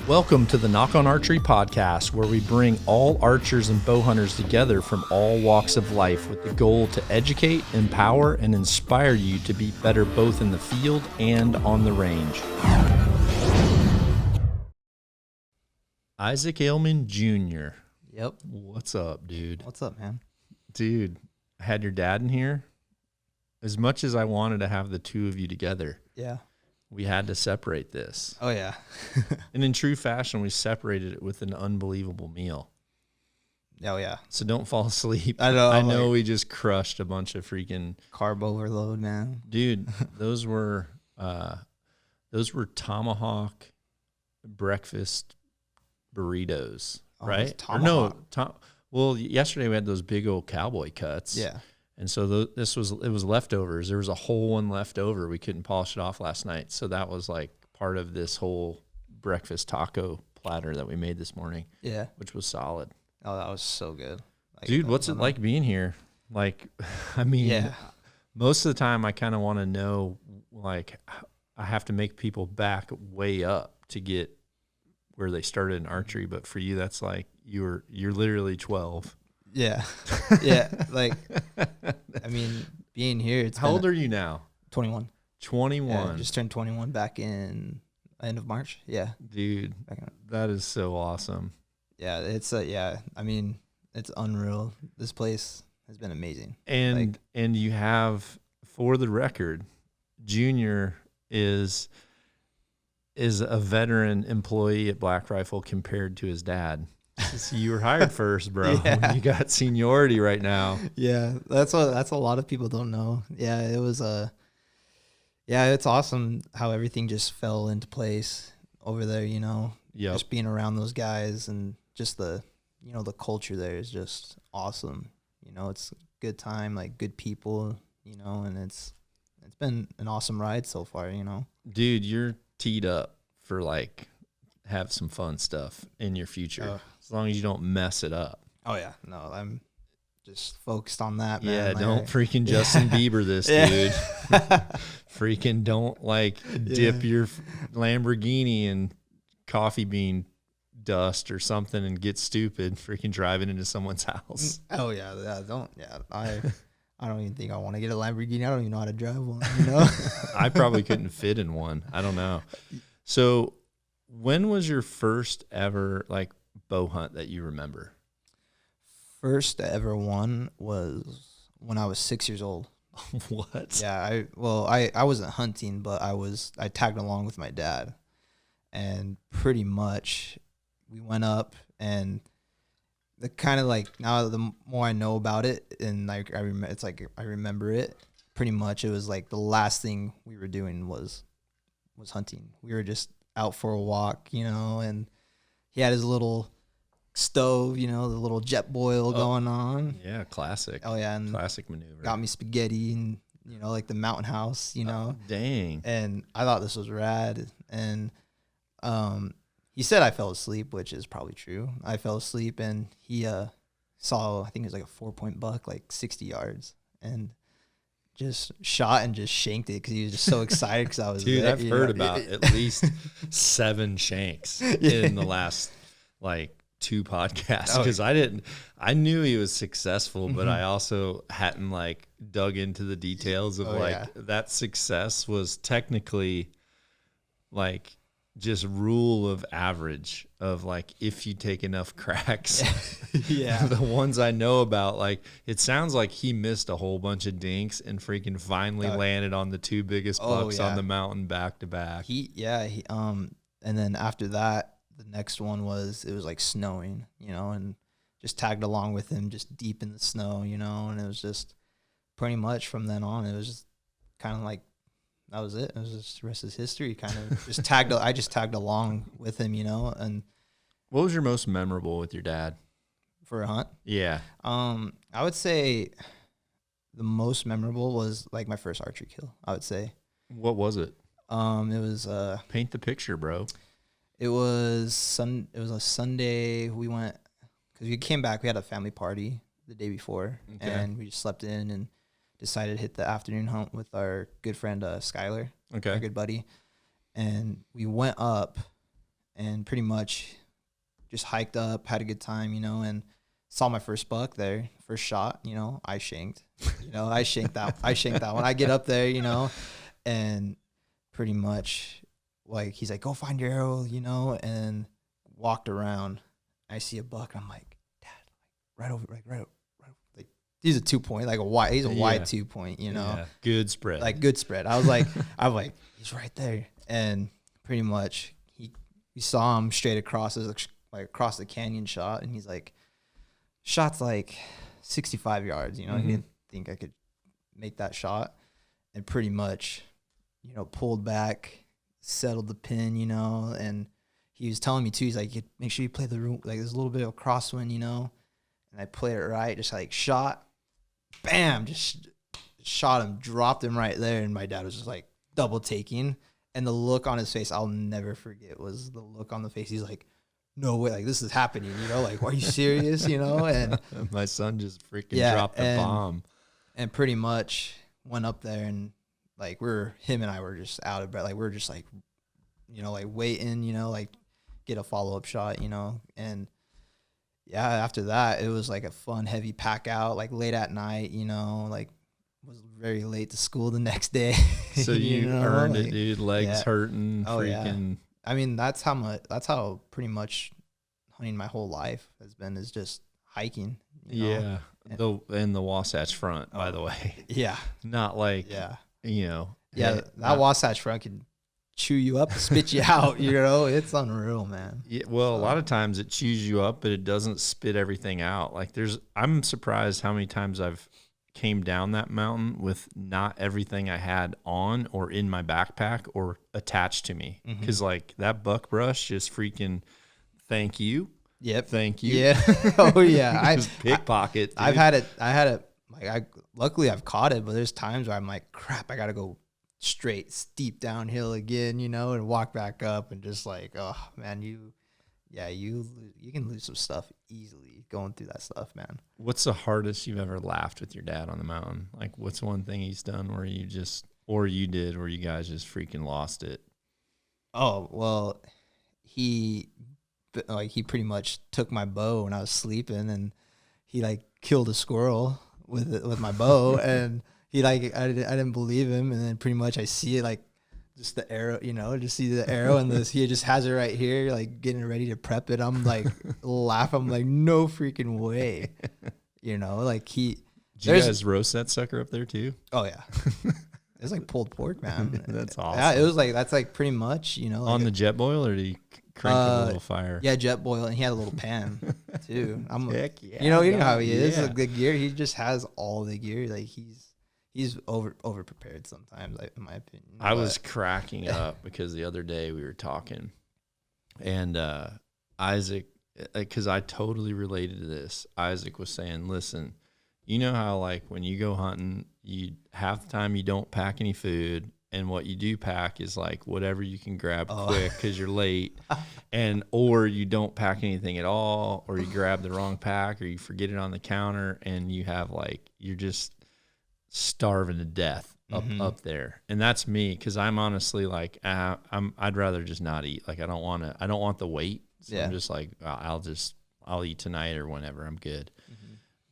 Welcome to the Nock on Archery podcast, where we bring all archers and bow hunters together from all walks of life with the goal to educate, empower, and inspire you to be better both in the field and on the range. Isaac Aleman Jr. Yep. What's up, dude? What's up, man? Dude, I had your dad in here. As much as I wanted to have the two of you together, Yeah. we had to separate this. Oh, yeah. And in true fashion, we separated it with an unbelievable meal. Oh, yeah. So don't fall asleep. I know. I know we just crushed a bunch of freaking Carb overload, man. dude. Those were tomahawk breakfast burritos, Oh, right? it's Or no, tomahawk. well, yesterday we had those big old cowboy cuts. Yeah. And so it was leftovers. There was a whole one left over. We couldn't polish it off last night. So that was like part of this whole breakfast taco platter that we made this morning. Yeah. Which was solid. Oh, that was so good. Like, Dude, what's it like being here? Like, I mean, yeah. most of the time I kind of want to know, like, I have to make people back way up to get where they started in archery. But for you, that's like you're literally 12. Yeah. Yeah. Like, I mean, being here, it's How old are you now? 21. 21. Yeah, just turned 21 back in end of March. Yeah. Dude, that is so awesome. Yeah. It's, yeah. I mean, it's unreal. This place has been amazing. And you have, for the record, Junior is a veteran employee at Black Rifle compared to his dad. So you were hired first, bro. Yeah. You got seniority right now. Yeah, that's a lot of people don't know. Yeah, it was yeah, it's awesome how everything just fell into place over there, you know. Yep. Just being around those guys and just the culture there is just awesome. You know, it's a good time, like good people, you know, and it's been an awesome ride so far, you know. Dude, you're teed up for like have some fun stuff in your future. As long as you don't mess it up. Oh yeah. No, I'm just focused on that, man. Yeah, Like, don't freaking Justin Bieber this, dude. Freaking don't like dip your Lamborghini in coffee bean dust or something and get stupid freaking driving into someone's house. Oh yeah, I don't even think I want to get a Lamborghini. I don't even know how to drive one, you know. I probably couldn't fit in one. I don't know. So when was your first ever like bow hunt that you remember? First ever one was when I was 6 years old. What? Yeah, I wasn't hunting, but I tagged along with my dad, and pretty much we went up, and the kind of like now the more I know about it, and like I remember it. Pretty much, it was like the last thing we were doing was hunting. We were just out for a walk, you know, and he had his little stove, you know, the little jet boil going on. Yeah, classic. Oh yeah, and classic maneuver. got me spaghetti and, you know, like the mountain house, you know. Dang. And I thought this was rad. And he said I fell asleep, which is probably true. I fell asleep, and he saw, I think it was like a 4-point buck, like 60 yards, and just shot and just shanked it because he was just so excited because I was Dude, there, I've heard about at least 7 shanks in the last like 2 podcasts because I knew he was successful, but I also hadn't like dug into the details of that success was technically like just rule of average of like if you take enough cracks. Yeah. The ones I know about, like it sounds like he missed a whole bunch of dinks and freaking finally landed on the 2 biggest bucks on the mountain back to back. And then after that, the next one was like snowing, you know, and just tagged along with him just deep in the snow, you know, and it was just pretty much from then on, it was just kind of like, that was it. It was just the rest is history. Kind of I just tagged along with him, you know. And what was your most memorable with your dad for a hunt? Yeah. I would say the most memorable was like my first archery kill. I would say. What was it? It was paint the picture, bro. It was a Sunday. We went because we came back. We had a family party the day before, and we just slept in and decided to hit the afternoon hunt with our good friend Skylar, our good buddy. And we went up, and pretty much just hiked up, had a good time, and saw my first buck there, first shot, I shanked, I shanked that one. I get up there, and pretty much like, he's like, go find your arrow, and walked around. I see a buck. I'm like, Dad, right over. Like, he's a 2-point, like he's a wide 2-point, Yeah. Good spread. Like good spread. I'm like, he's right there. And pretty much we saw him straight across, like across the canyon shot. And he's like, shot's like 65 yards, He didn't think I could make that shot. And pretty much, pulled back, settled the pin, and he was telling me too, he's like, make sure you play the room, like there's a little bit of a crosswind, and I played it right, just like shot, bam, just shot him, dropped him right there, and my dad was just like double taking, and the look on his face, I'll never forget, was the look on the face. He's like, no way, like this is happening, like, are you serious, and my son just freaking dropped the bomb. And pretty much went up there, and like him and I were just out of breath, like we're just like, like waiting, like get a follow-up shot, and yeah, after that it was like a fun heavy pack out, like late at night, like was very late to school the next day. So you earned it, dude. Legs hurting, freaking. I mean, that's how pretty much hunting my whole life has been, is just hiking. Yeah. In the Wasatch front, by the way. Yeah. Not like, that Wasatch front can chew you up, spit you out, it's unreal, man. Yeah, well, a lot of times it chews you up, but it doesn't spit everything out. Like I'm surprised how many times I've came down that mountain with not everything I had on or in my backpack or attached to me. Because like that buck brush just freaking, thank you. Yep. Thank you. Yeah. Oh yeah. Just pickpocket. I've had it. Like luckily I've caught it, but there's times where I'm like, crap, I got to go straight steep downhill again, and walk back up, and just like, oh man, you can lose some stuff easily going through that stuff, man. What's the hardest you've ever laughed with your dad on the mountain? Like, what's one thing he's done where you guys just freaking lost it? Oh, well, he pretty much took my bow when I was sleeping, and he like killed a squirrel with my bow, and he like, I didn't believe him, and then pretty much I see it, like just the arrow, just see the arrow, and he just has it right here, like getting ready to prep it. I'm like laughing. I'm like, no freaking way, like Did you guys roast that sucker up there too? Oh yeah. It's like pulled pork, man. That's awesome. Yeah, it was like, that's like pretty much, like on the jet boil, or did he crank a little fire? Yeah, jet boil, and he had a little pan too. Heck yeah. You know how he is. Like, the gear, he just has all the gear. Like he's over prepared sometimes, in my opinion. I was cracking up because the other day we were talking, and Isaac, because I totally related to this. Isaac was saying, listen, you know how like when you go hunting, you half the time you don't pack any food, and what you do pack is like whatever you can grab quick because you're late, or you don't pack anything at all, or you grab the wrong pack, or you forget it on the counter, and you have like, you're just starving to death up there. And that's me, because I'm honestly like, I'd rather just not eat. Like I don't want the weight. So I'm just like, I'll eat tonight or whenever, I'm good.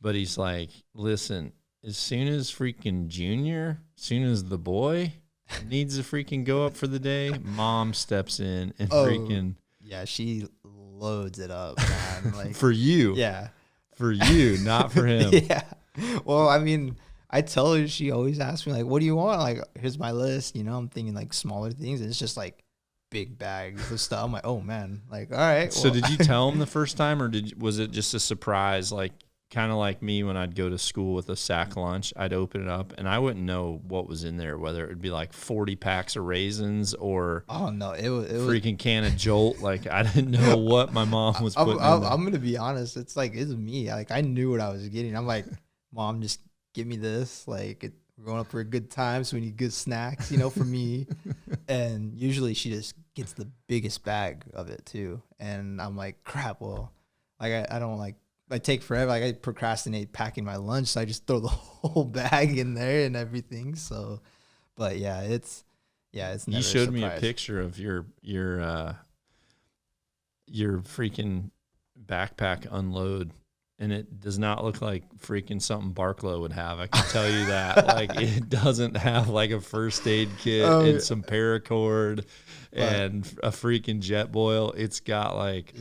But he's like, listen, as soon as the boy needs to freaking go up for the day, mom steps in and freaking. Yeah, she loads it up, man. Like, for you. Yeah. For you, not for him. Yeah. Well, I mean, I tell her, she always asks me, like, what do you want? Like, here's my list. I'm thinking like smaller things, and it's just like big bags of stuff. I'm like, oh man, like, all right. So did you tell him the first time, or was it just a surprise? Like, kind of like me when I'd go to school with a sack lunch, I'd open it up and I wouldn't know what was in there, whether it would be like 40 packs of raisins or it was freaking can of Jolt. Like I didn't know what my mom was putting in there. I'm gonna be honest, it's me. Like I knew what I was getting. I'm like, Mom, just give me this. Like we're going up for a good time, so we need good snacks, for me. And usually she just gets the biggest bag of it too. And I'm like, crap. Well, like I don't like. I take forever. Like I procrastinate packing my lunch, so I just throw the whole bag in there and everything. So, but it's never you showed a me a picture of your your freaking backpack unload, and it does not look like freaking something Barklow would have. I can tell you that. Like, it doesn't have like a first aid kit and some paracord and a freaking jet boil. It's got like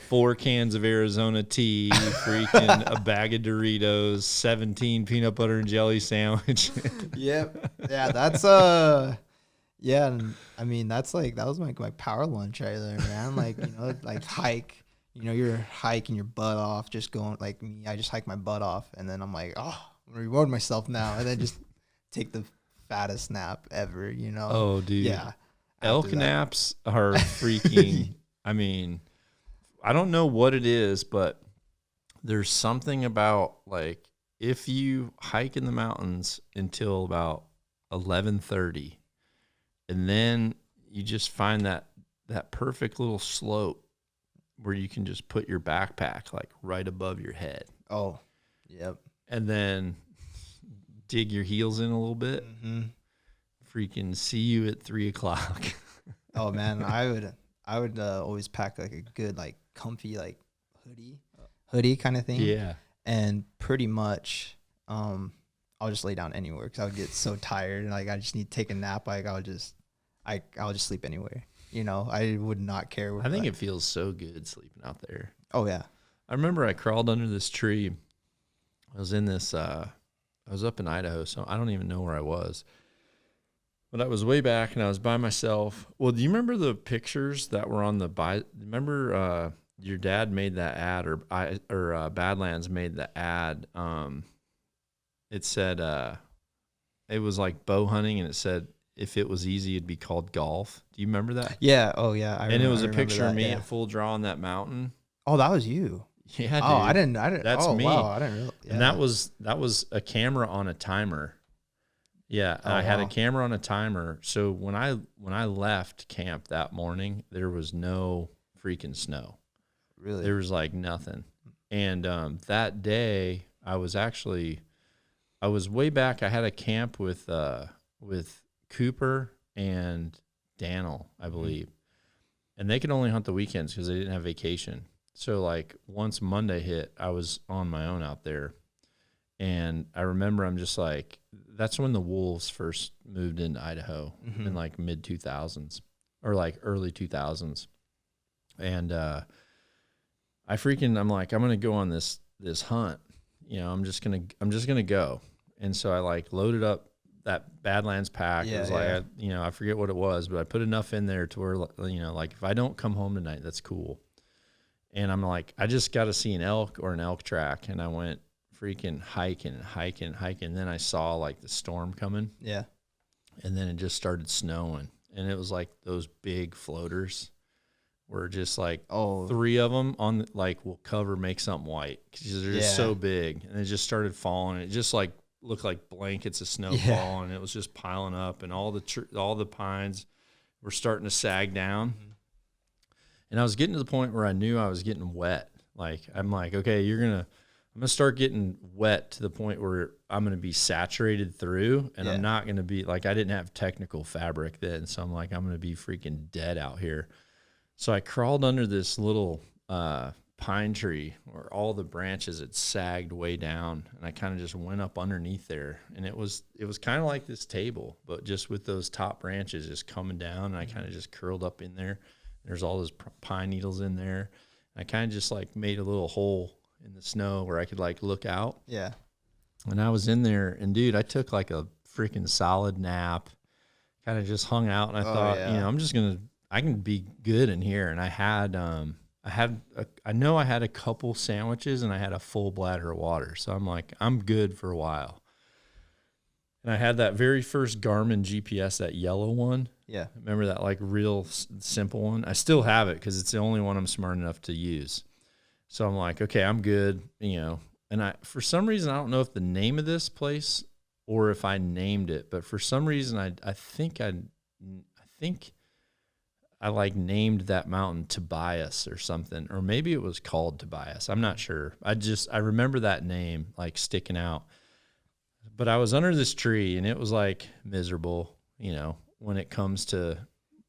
4 cans of Arizona tea, freaking a bag of Doritos, 17 peanut butter and jelly sandwich. Yep. Yeah, that's yeah, and I mean that was my power lunch right there, man. Like, like hike. You're hiking your butt off, just going like me. I just hike my butt off, and then I'm like, oh, I'm gonna reward myself now, and then just take the fattest nap ever. Oh, dude. Yeah. Elk naps are freaking. I mean, I don't know what it is, but there's something about like if you hike in the mountains until about 11:30, and then you just find that perfect little slope where you can just put your backpack like right above your head. Oh, yep. And then dig your heels in a little bit. Mm-hmm. Freaking see you at 3:00. Oh man, I would always pack like a good like comfy like hoodie kind of thing. Yeah. And pretty much, I'll just lay down anywhere because I would get so tired and like I just need to take a nap. Like I'll just sleep anywhere. I would not care. I think it feels so good sleeping out there. Oh yeah. I remember I crawled under this tree. I was in this. I was up in Idaho, so I don't even know where I was. But I was way back, and I was by myself. Well, do you remember the pictures that were on the remember your dad made that ad, or Badlands made the ad. It said it was like bow hunting, and it said if it was easy, it'd be called golf. Do you remember that? Yeah. Oh yeah. And it was a picture of me at full draw on that mountain. Oh, that was you. Yeah. Oh, dude. I didn't. That's me. Wow, I didn't really. Yeah. And that was a camera on a timer. Yeah, I had a camera on a timer. So when I left camp that morning, there was no freaking snow. Really? There was like nothing. And that day, I was way back. I had a camp with Cooper and Daniel, I believe. And they could only hunt the weekends because they didn't have vacation. So like once Monday hit, I was on my own out there. And I remember I'm just like, that's when the wolves first moved into Idaho in like mid 2000s or like early 2000s. And I'm like, I'm going to go on this hunt. I'm just going to go. And so I like loaded up that Badlands pack. It was like, I forget what it was, but I put enough in there to where, like if I don't come home tonight, that's cool. And I'm like, I just got to see an elk or an elk track. And I went freaking hiking. Then I saw like the storm coming. Yeah. And then it just started snowing. And it was like those big floaters were just like 3 of them on like will make something white because they're just so big. And it just started falling. It just like looked like blankets of snow falling. It was just piling up, and all the pines were starting to sag down. And I was getting to the point where I knew I was getting wet. Like I'm like, okay, I'm gonna start getting wet to the point where I'm gonna be saturated through, and I'm not gonna be like, I didn't have technical fabric then, so I'm like, I'm gonna be freaking dead out here. So I crawled under this little pine tree where all the branches had sagged way down, and I kind of just went up underneath there, and it was kind of like this table, but just with those top branches just coming down, and I kind of just curled up in there. There's all those pine needles in there. And I kind of just like made a little hole in the snow where I could like look out. Yeah. And I was in there, and dude, I took like a freaking solid nap, kind of just hung out, and I thought, I can be good in here. And I had a couple sandwiches, and I had a full bladder of water. So I'm like, I'm good for a while. And I had that very first Garmin GPS, that yellow one. Yeah. Remember that like real simple one? I still have it because it's the only one I'm smart enough to use. So I'm like, okay, I'm good, And for some reason, I don't know if the name of this place or if I named it, but for some reason, I think I like named that mountain Tobias or something, or maybe it was called Tobias. I'm not sure. I remember that name like sticking out. But I was under this tree, and it was like miserable, when it comes to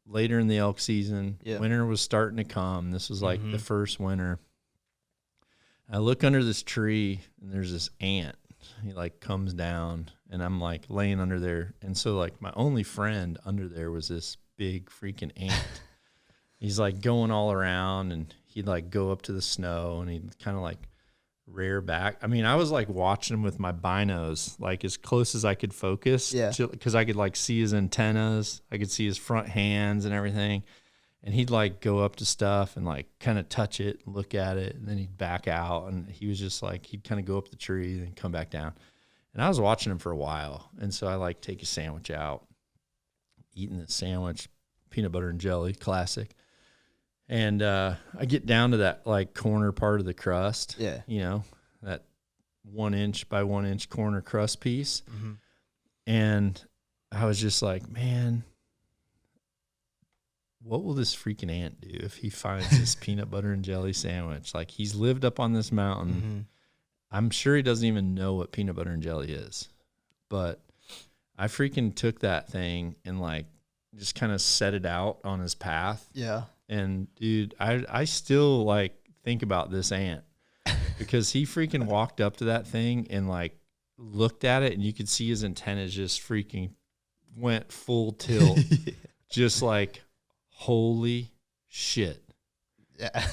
later in the elk season. Yeah. Winter was starting to come. This was like the first winter. I look under this tree, and there's this ant. He like comes down, and I'm like laying under there. And so like my only friend under there was this big freaking ant. He's like going all around, and he'd like go up to the snow, and he'd kind of like rear back. I mean, I was like watching him with my binos, like as close as I could focus. Yeah. Because I could like see his antennas. I could see his front hands and everything. And he'd like go up to stuff and like kind of touch it, look at it, and then he'd back out. And he was just like, he'd kind of go up the tree and then come back down. And I was watching him for a while. And so I like take a sandwich out, eating the sandwich, peanut butter and jelly, classic. And I get down to that like corner part of the crust. Yeah. You know, that 1 inch by 1 inch corner crust piece. And I was just like, man, what will this freaking ant do if he finds this peanut butter and jelly sandwich? Like, he's lived up on this mountain. I'm sure he doesn't even know what peanut butter and jelly is. But I freaking took that thing and like just kind of set it out on his path. Yeah. And dude, I still like think about this ant because he freaking walked up to that thing and like looked at it, and you could see his antennas just freaking went full tilt. Just like, holy shit. Yeah.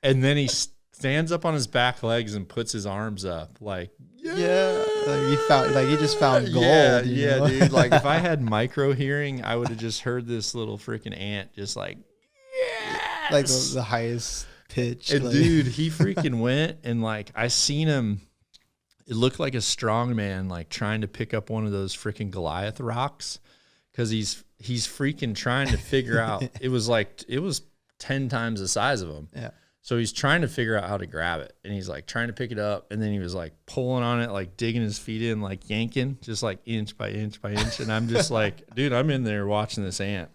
And then he stands up on his back legs and puts his arms up like, yeah. Like he just found gold. Yeah, you know? dude. Like if I had micro hearing, I would have just heard this little freaking ant just like, yes! Like the highest pitch. And like. dude, he freaking went, and like I seen him. It looked like a strong man like trying to pick up one of those freaking Goliath rocks, because he's freaking trying to figure out. It was 10 times the size of him. Yeah. So he's trying to figure out how to grab it, and he's like trying to pick it up, and then he was like pulling on it, like digging his feet in, like yanking, just like inch by inch by inch. And I'm just like, dude, I'm in there watching this ant.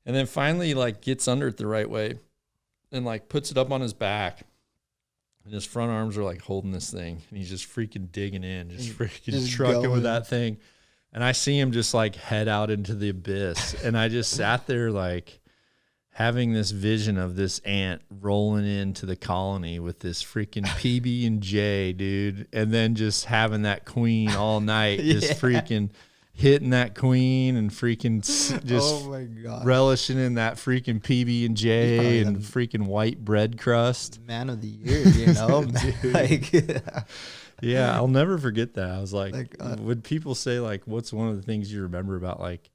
And then finally, like, gets under it the right way and, like, puts it up on his back. And his front arms are, like, holding this thing. And he's just freaking digging in, just trucking going with that thing. And I see him just, like, head out into the abyss. And I just sat there, like, having this vision of this ant rolling into the colony with this freaking PB&J, dude. And then just having that queen all night, just freaking hitting that queen and freaking just oh my God. relishing in that freaking PB&J and freaking white bread crust. Man of the year, you know? Like, yeah, I'll never forget that. I was like would people say, like, what's one of the things you remember about, like,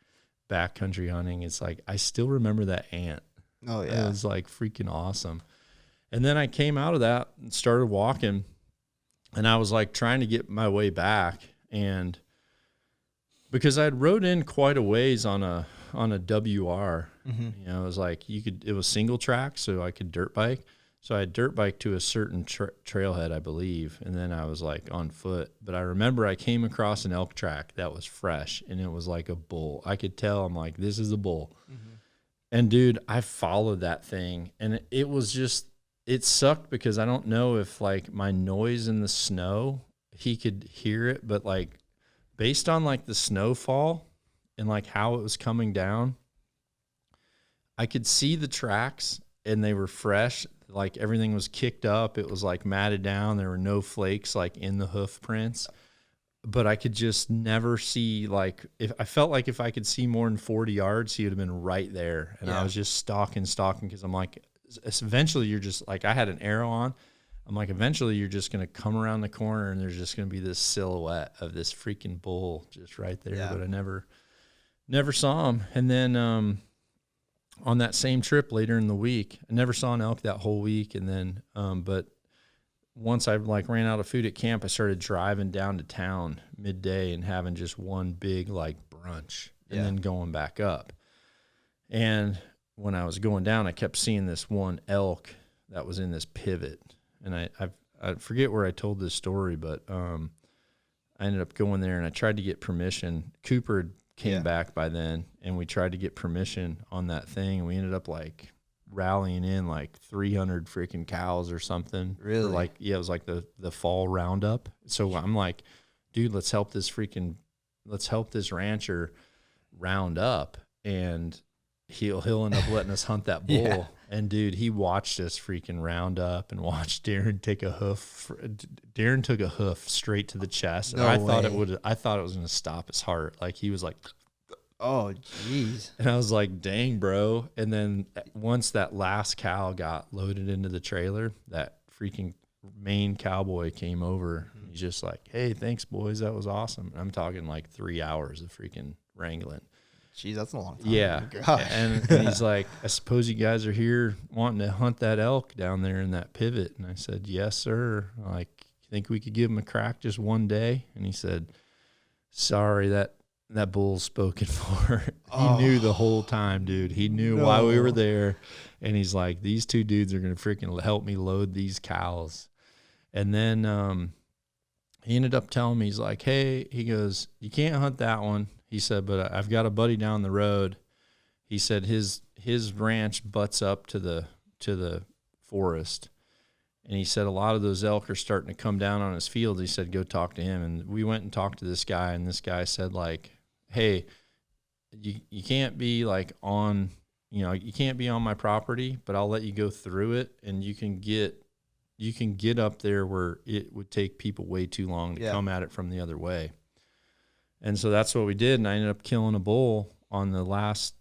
backcountry hunting? It's like, I still remember that ant. Oh, yeah. It was, like, freaking awesome. And then I came out of that and started walking, and I was, like, trying to get my way back, and because I'd rode in quite a ways on a WR, you know, it was like it was single track, so I could dirt bike. So I had dirt bike to a certain trailhead, I believe, and then I was like on foot. But I remember I came across an elk track that was fresh, and it was like a bull. I could tell, I'm like, this is a bull. And dude, I followed that thing, and it was just, it sucked because I don't know if like my noise in the snow, he could hear it, but like, based on like the snowfall and like how it was coming down, I could see the tracks, and they were fresh. Like everything was kicked up. It was like matted down. There were no flakes like in the hoof prints, but I could just never see, like, I felt like if I could see more than 40 yards, he would have been right there. And I was just stalking. Cause I'm like, eventually you're just like, I had an arrow on. I'm like, eventually you're just going to come around the corner, and there's just going to be this silhouette of this freaking bull just right there. Yeah. But I never saw him. And then on that same trip later in the week, I never saw an elk that whole week. And then, but once I like ran out of food at camp, I started driving down to town midday and having just one big like brunch and then going back up. And when I was going down, I kept seeing this one elk that was in this pivot. And I forget where I told this story, but I ended up going there, and I tried to get permission. Cooper came back by then, and we tried to get permission on that thing, and we ended up like rallying in like 300 freaking cows or something. Really? Like, yeah, it was like the fall roundup. So I'm like, dude, let's help this rancher round up. And he'll end up letting us hunt that bull. Yeah. And dude, he watched us freaking round up and watched Darren take a hoof. Darren took a hoof straight to the chest. And I thought it was going to stop his heart. Like he was like, oh, jeez. And I was like, dang, bro. And then once that last cow got loaded into the trailer, that freaking Maine cowboy came over. He's just like, hey, thanks, boys. That was awesome. And I'm talking like 3 hours of freaking wrangling. Jeez, that's a long time. Yeah. And he's like, I suppose you guys are here wanting to hunt that elk down there in that pivot. And I said, yes, sir. Like, you think we could give him a crack just one day? And he said, sorry, that bull's spoken for. He knew the whole time, dude. He knew why we were there. And he's like, these two dudes are going to freaking help me load these cows. And then he ended up telling me, he's like, hey, he goes, you can't hunt that one. He said, but I've got a buddy down the road. He said his ranch butts up to the forest. And he said a lot of those elk are starting to come down on his fields. He said, go talk to him. And we went and talked to this guy, and this guy said, like, hey, you can't be like on, you can't be on my property, but I'll let you go through it, and you can get up there where it would take people way too long to come at it from the other way. And so that's what we did, and I ended up killing a bull on the last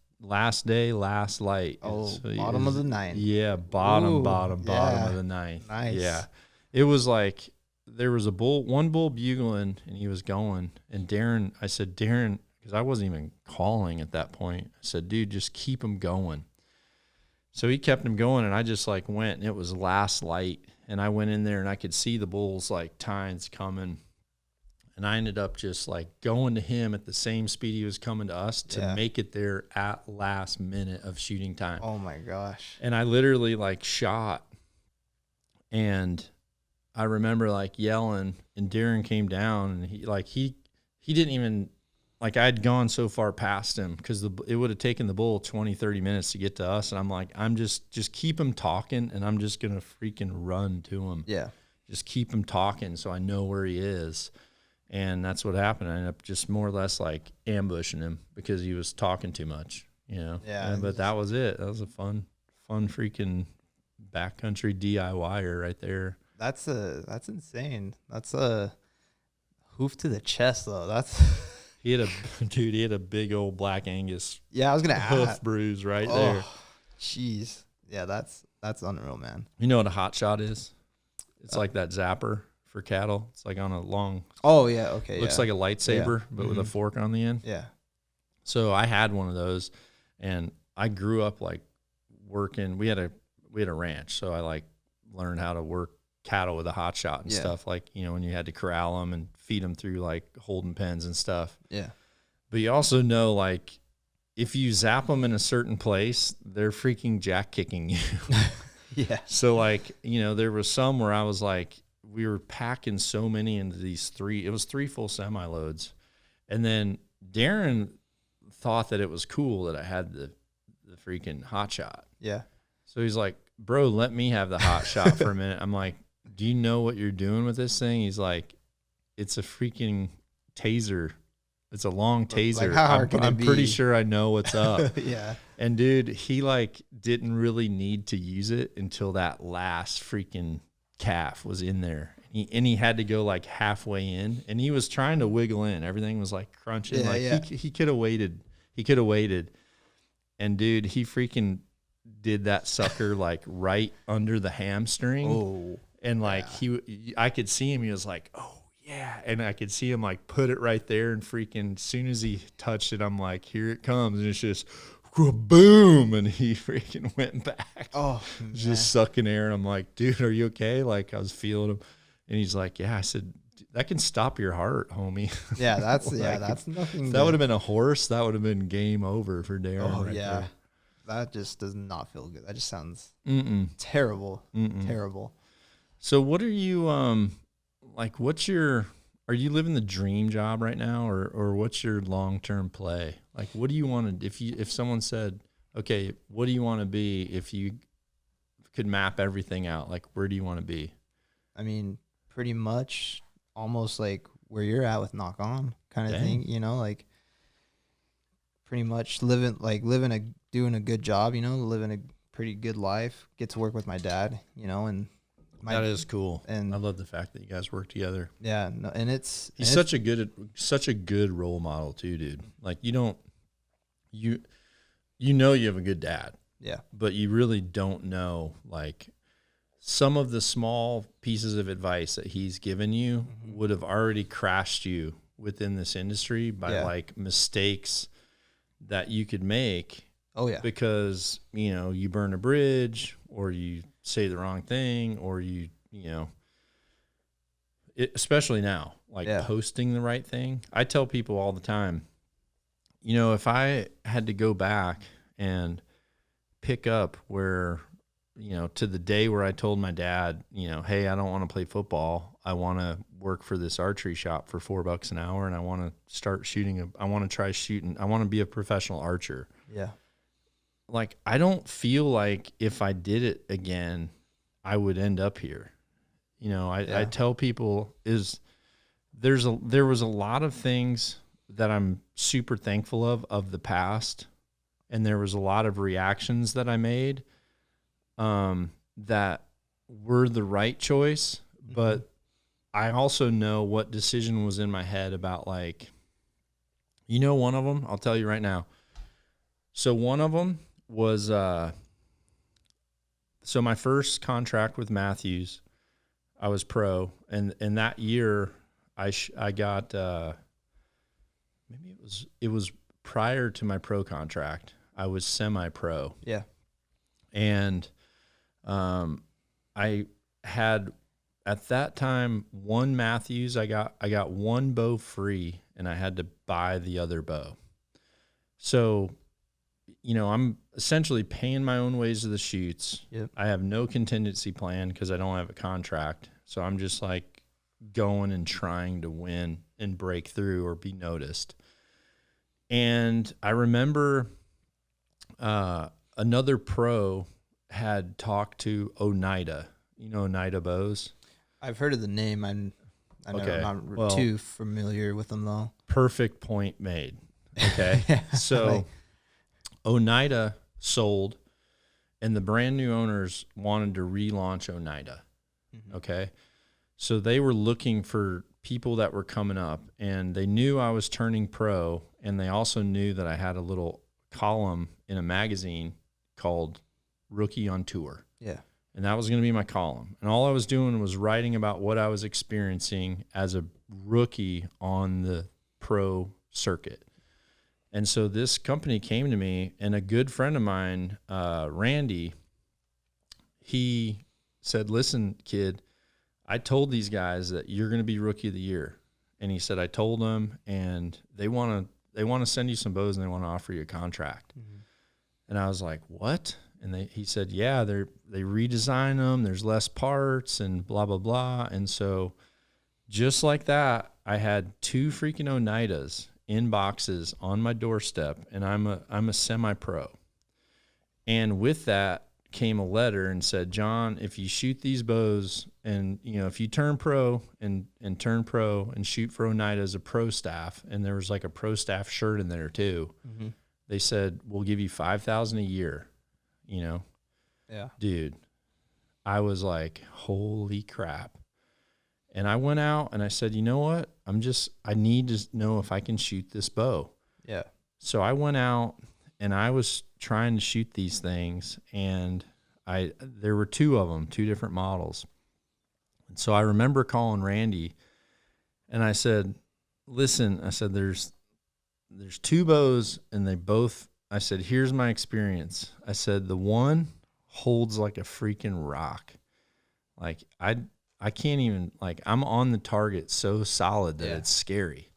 day, last light. Oh, so bottom of the ninth. Yeah, bottom of the ninth. Nice. Yeah. It was like there was one bull bugling, and he was going. And I said, Darren, because I wasn't even calling at that point. I said, dude, just keep him going. So he kept him going, and I just like went, and it was last light. And I went in there, and I could see the bull's like tines coming. And I ended up just like going to him at the same speed he was coming to us to make it there at last minute of shooting time. Oh my gosh. And I literally like shot, and I remember like yelling, and Darren came down, and he didn't even, like, I'd gone so far past him because it would have taken the bull 20, 30 minutes to get to us. And I'm like, I'm just keep him talking, and I'm just going to freaking run to him. Yeah. Just keep him talking so I know where he is. And that's what happened. I ended up just more or less like ambushing him because he was talking too much, Yeah. But that was it. That was a fun freaking backcountry DIYer right there. That's insane. That's a hoof to the chest though. He had a big old Black Angus. Yeah, I was gonna hoof bruise right there. Jeez. Yeah, that's unreal, man. You know what a hot shot is? It's like that zapper for cattle. It's like on a long. Oh yeah, okay. Looks like a lightsaber, but with a fork on the end. Yeah. So I had one of those, and I grew up like working. We had a ranch, so I like learned how to work cattle with a hot shot and stuff. Like when you had to corral them and feed them through like holding pens and stuff. Yeah. But you also know like if you zap them in a certain place, they're freaking jack kicking you. Yeah. So like there was some where I was like, we were packing so many into these three full semi loads. And then Darren thought that it was cool that I had the freaking hot shot. Yeah. So he's like, bro, let me have the hot shot for a minute. I'm like, do you know what you're doing with this thing? He's like, it's a freaking taser. It's a long taser. Like, how hard can it be? I'm pretty sure I know what's up. Yeah. And dude, he like didn't really need to use it until that last freaking calf was in there. He had to go like halfway in, and he was trying to wiggle in. Everything was like crunching. He could have waited. He could have waited. And dude, he freaking did that sucker like right under the hamstring. Oh. And like I could see him. He was like, oh yeah. And I could see him like put it right there, and freaking as soon as he touched it, I'm like, here it comes. And it's just boom, and he freaking went back. Oh, just sucking air. And I'm like, dude, are you okay? Like I was feeling him, and he's like, yeah. I said, that can stop your heart, homie. Yeah, that's like, that's nothing. If that would have been a horse, that would have been game over for Darren. Oh right yeah, there. that just does not feel good. That just sounds terrible. Terrible. So what are you like? Are you living the dream job right now, or what's your long-term play? Like, what do you want to, if someone said, okay, what do you want to be if you could map everything out? Like, where do you want to be? I mean, pretty much almost like where you're at with Nock On kind of thing, like pretty much living doing a good job, living a pretty good life. Get to work with my dad, and that is cool. And I love the fact that you guys work together. Yeah, no, and he's such a good role model too, dude. Like you have a good dad. Yeah. But you really don't know like some of the small pieces of advice that he's given you would have already crashed you within this industry by like mistakes that you could make. Oh yeah. Because, you burn a bridge or you say the wrong thing or especially now, like posting the right thing. I tell people all the time, if I had to go back and pick up where, to the day where I told my dad, hey, I don't want to play football. I want to work for this archery shop for $4 an hour. And I want to start shooting. I want to try shooting. I want to be a professional archer. Yeah. Like, I don't feel like if I did it again, I would end up here. I tell people there was a lot of things that I'm super thankful of the past. And there was a lot of reactions that I made that were the right choice. But I also know what decision was in my head about like, one of them, I'll tell you right now. So one of them was, so my first contract with Matthews, I was pro. And that year I got, maybe it was prior to my pro contract. I was semi-pro. Yeah. And I had at that time one Matthews. I got one bow free and I had to buy the other bow. So, I'm essentially paying my own ways to the shoots. Yep. I have no contingency plan because I don't have a contract. So I'm just like going and trying to win and break through or be noticed. And I remember another pro had talked to Oneida. Oneida bows? I've heard of the name. I'm not too familiar with them though. Perfect point made. Okay. So Oneida sold and the brand new owners wanted to relaunch Oneida. Okay. So they were looking for people that were coming up and they knew I was turning pro and they also knew that I had a little column in a magazine called Rookie on Tour. Yeah. And that was going to be my column. And all I was doing was writing about what I was experiencing as a rookie on the pro circuit. And so this company came to me and a good friend of mine, Randy, he said, listen, kid, I told these guys that you're going to be rookie of the year. And he said, I told them and they want to send you some bows and they want to offer you a contract. And I was like, what? And he said, yeah, they redesign them. There's less parts and blah, blah, blah. And so just like that, I had 2 freaking Oneidas in boxes on my doorstep and I'm a semi-pro. And with that came a letter and said, John, if you shoot these bows and, if you turn pro and turn pro and shoot for Oneida as a pro staff, and there was like a pro staff shirt in there too, they said, we'll give you $5,000 a year, Yeah. Dude, I was like, holy crap. And I went out and I said, you know what? I need to know if I can shoot this bow. Yeah. So I went out and I was trying to shoot these things and there were 2 of them, 2 different models. And so I remember calling Randy and I said, listen, I said, there's 2 bows and I said, here's my experience. I said, the one holds like a freaking rock. Like I can't even, like, I'm on the target so solid that it's scary.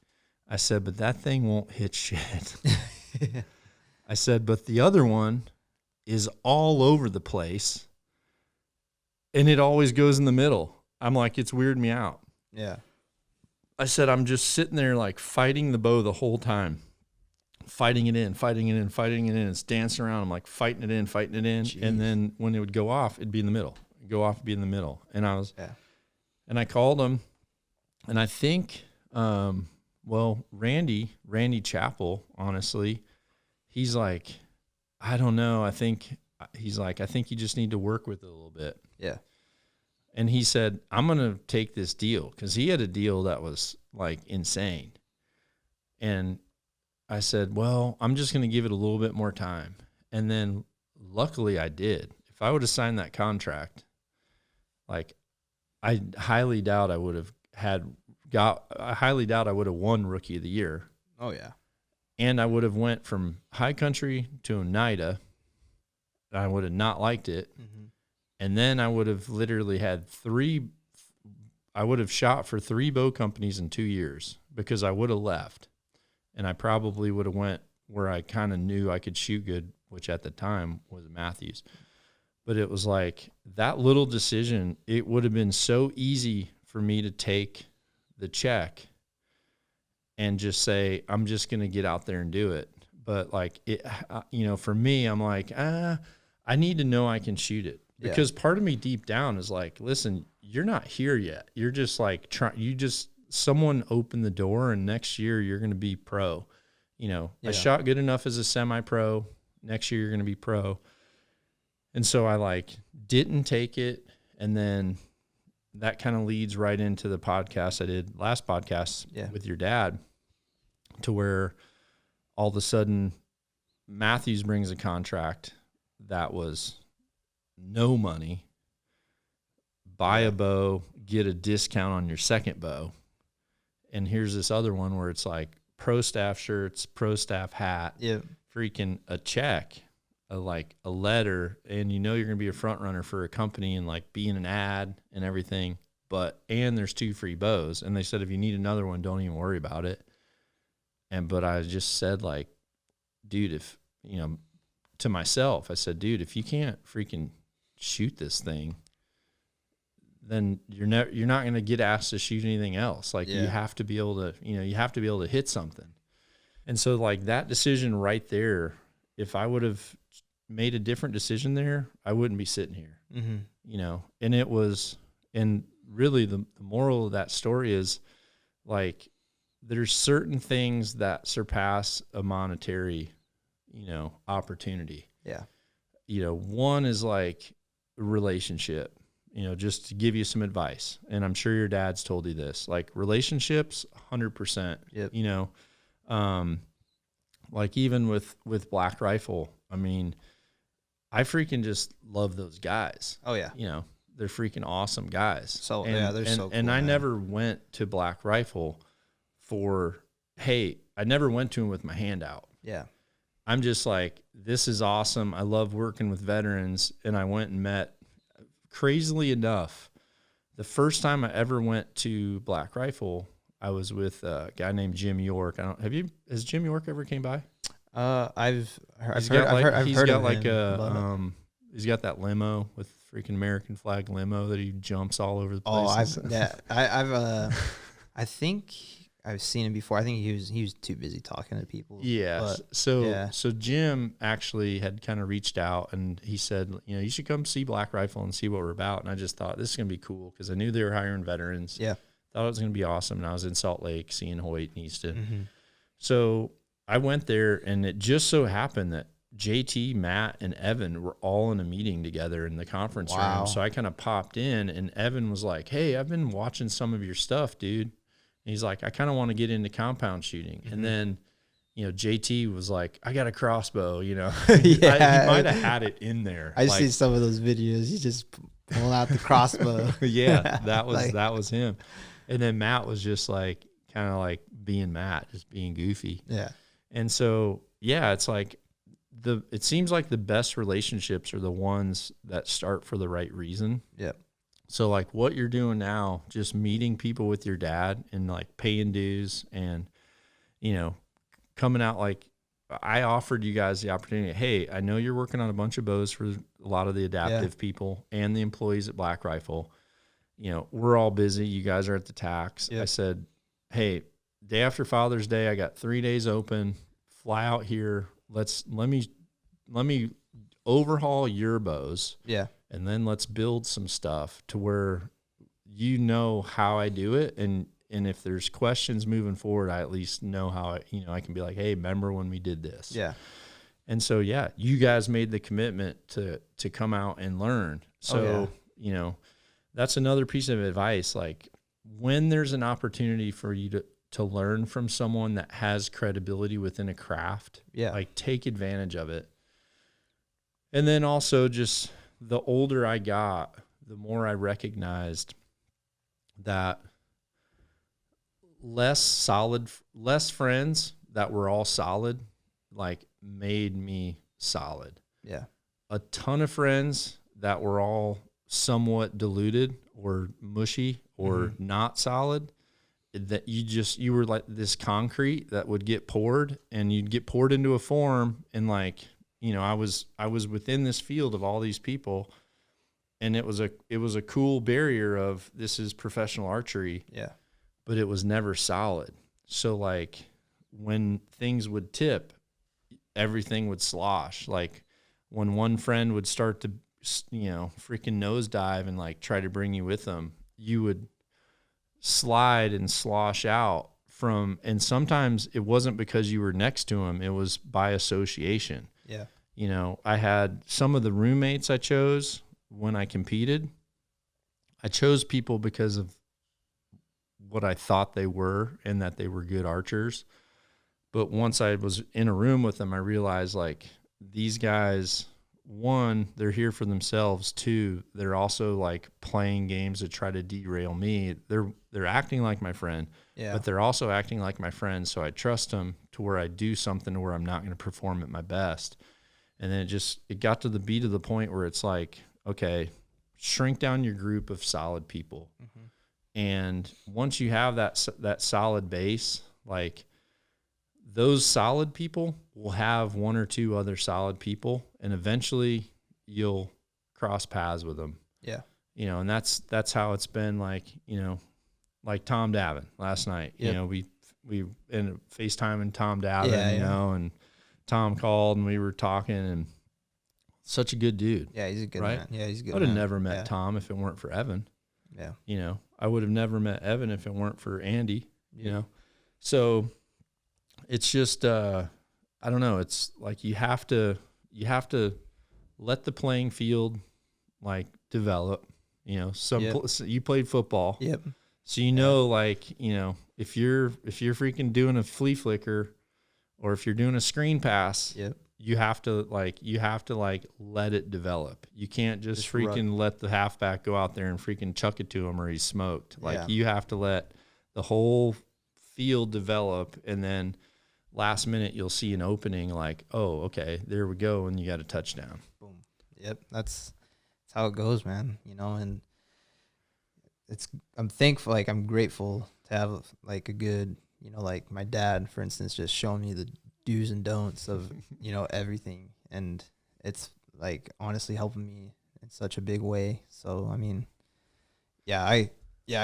I said, but that thing won't hit shit. I said, but the other one is all over the place and it always goes in the middle. I'm like, it's weirding me out. Yeah. I said, I'm just sitting there like fighting the bow the whole time. Fighting it in. It's dancing around. I'm like fighting it in. Jeez. And then when it would go off, it'd be in the middle. And I was, and I called him and I think, Randy Chappell, honestly, he's like, I don't know. I think he's like, I think you just need to work with it a little bit. Yeah. And he said, I'm going to take this deal, because he had a deal that was like insane. And I said, well, I'm just going to give it a little bit more time. And then luckily I did. If I would have signed that contract, like I highly doubt I would have won Rookie of the Year. Oh yeah. And I would have went from high country to Oneida. I would have not liked it. Mm-hmm. And then I would have literally had I would have shot for 3 bow companies in 2 years, because I would have left. And I probably would have went where I kind of knew I could shoot good, which at the time was Matthews. But it was like that little decision, it would have been so easy for me to take the check and just say, I'm just going to get out there and do it. But like it, for me, I'm like, I need to know I can shoot it, because part of me deep down is like, listen, you're not here yet. You're just like someone opened the door, and next year you're going to be pro. I shot good enough as a semi-pro. Next year you're going to be pro. And so I like didn't take it. And then that kind of leads right into the podcast I did last podcast with your dad, to where all of a sudden Matthews brings a contract that was no money. Buy a bow, get a discount on your second bow. And here's this other one where it's like pro staff shirts, pro staff hat, freaking a check, a letter, and you're going to be a front runner for a company and like be in an ad and everything. And there's 2 free bows. And they said, if you need another one, don't even worry about it. But I just said, like, dude, if, to myself, I said, dude, if you can't freaking shoot this thing, then you're not going to get asked to shoot anything else. Like you have to be able to, hit something. And so like that decision right there, if I would have made a different decision there, I wouldn't be sitting here, and really the moral of that story is like, there's certain things that surpass a monetary, opportunity. Yeah. One is like a relationship. Just to give you some advice, and I'm sure your dad's told you this, like relationships, 100%. Yep. Like even with Black Rifle, I mean, I freaking just love those guys. Oh yeah. They're freaking awesome guys. So they're so cool. And I never went to Black Rifle I never went to him with my hand out. Yeah. I'm just like, this is awesome. I love working with veterans, and I went and met. Crazily enough, the first time I ever went to Black Rifle, I was with a guy named Jim York. Has Jim York ever came by? I've heard of him. He's got that limo with freaking American flag limo that he jumps all over the place. I think I've seen him before. I think he was too busy talking to people. Yeah. So Jim actually had kind of reached out, and he said, you should come see Black Rifle and see what we're about. And I just thought, this is going to be cool, because I knew they were hiring veterans. Yeah. Thought it was going to be awesome. And I was in Salt Lake seeing Hoyt and Easton. Mm-hmm. So I went there, and it just so happened that JT, Matt, and Evan were all in a meeting together in the conference room. So I kind of popped in, and Evan was like, hey, I've been watching some of your stuff, dude. And he's like, I kind of want to get into compound shooting. Mm-hmm. And then, JT was like, I got a crossbow, he might have had it in there. I see some of those videos. He's just pulling out the crossbow. Yeah, that was him. And then Matt was just like, kind of like being Matt, just being goofy. Yeah. And so, it's like it seems like the best relationships are the ones that start for the right reason. Yep. So like what you're doing now, just meeting people with your dad and like paying dues and, coming out, like I offered you guys the opportunity. Hey, I know you're working on a bunch of bows for a lot of the adaptive people and the employees at Black Rifle. We're all busy. You guys are at the tax. Yep. I said, hey, day after Father's Day, I got 3 days open. Fly out here. Let me overhaul your bows. Yeah. And then let's build some stuff to where how I do it, and if there's questions moving forward, I at least know how I can be like, hey, remember when we did this? Yeah. And so, yeah, you guys made the commitment to come out and learn. So, you know, that's another piece of advice. Like, when there's an opportunity for you to learn from someone that has credibility within a craft, like, take advantage of it. And then also, just the older I got, the more I recognized that less friends that were all solid, like, made me solid. Yeah. A ton of friends that were all somewhat diluted or mushy or not solid, that you were like this concrete that would get poured, and you'd get poured into a form, and, like, you know, I was within this field of all these people, and it was a cool barrier of, this is professional archery. Yeah. But it was never solid. So, like, when things would tip, everything would slosh. Like, when one friend would start to, you know, freaking nosedive and, like, try to bring you with them, you would slide and slosh out from, and sometimes it wasn't because you were next to them, it was by association. Yeah. You know, I had some of the roommates I chose when I competed. I chose people because of what I thought they were, and that they were good archers. But once I was in a room with them, I realized, like, these guys, one, they're here for themselves. Two, they're also, like, playing games to try to derail me. They're acting like my friend, but they're also acting like my friend. So I trust them to where I do something where I'm not going to perform at my best. And then it got to the beat of the point where it's like, okay, shrink down your group of solid people. And once you have that solid base, like, those solid people will have one or two other solid people, and eventually you'll cross paths with them. Yeah. You know, and that's how it's been, like, you know, like Tom Davin last night. You know, we ended up FaceTiming Tom Davin, you know, and Tom called and we were talking, and such a good dude. Yeah, he's a good man. Yeah, he's a good man. I would have never met Tom if it weren't for Evan. Yeah. You know, I would have never met Evan if it weren't for Andy, you know. So it's just I don't know, it's like you have to let the playing field, like, develop, you know. You played football. Yep. So you know, like, you know, if you're freaking doing a flea flicker, or if you're doing a screen pass, you have to let it develop. You can't just freaking let the halfback go out there and freaking chuck it to him, or he's smoked. Like, you have to let the whole field develop, and then last minute you'll see an opening, like, oh, okay, there we go, and you got a touchdown. Boom. Yep. That's how it goes, man. You know, and I'm thankful, like, I'm grateful to have, like, a good, you know, like, my dad, for instance, just showing me the do's and don'ts of, you know, everything. And it's, like, honestly helping me in such a big way. So, I mean, I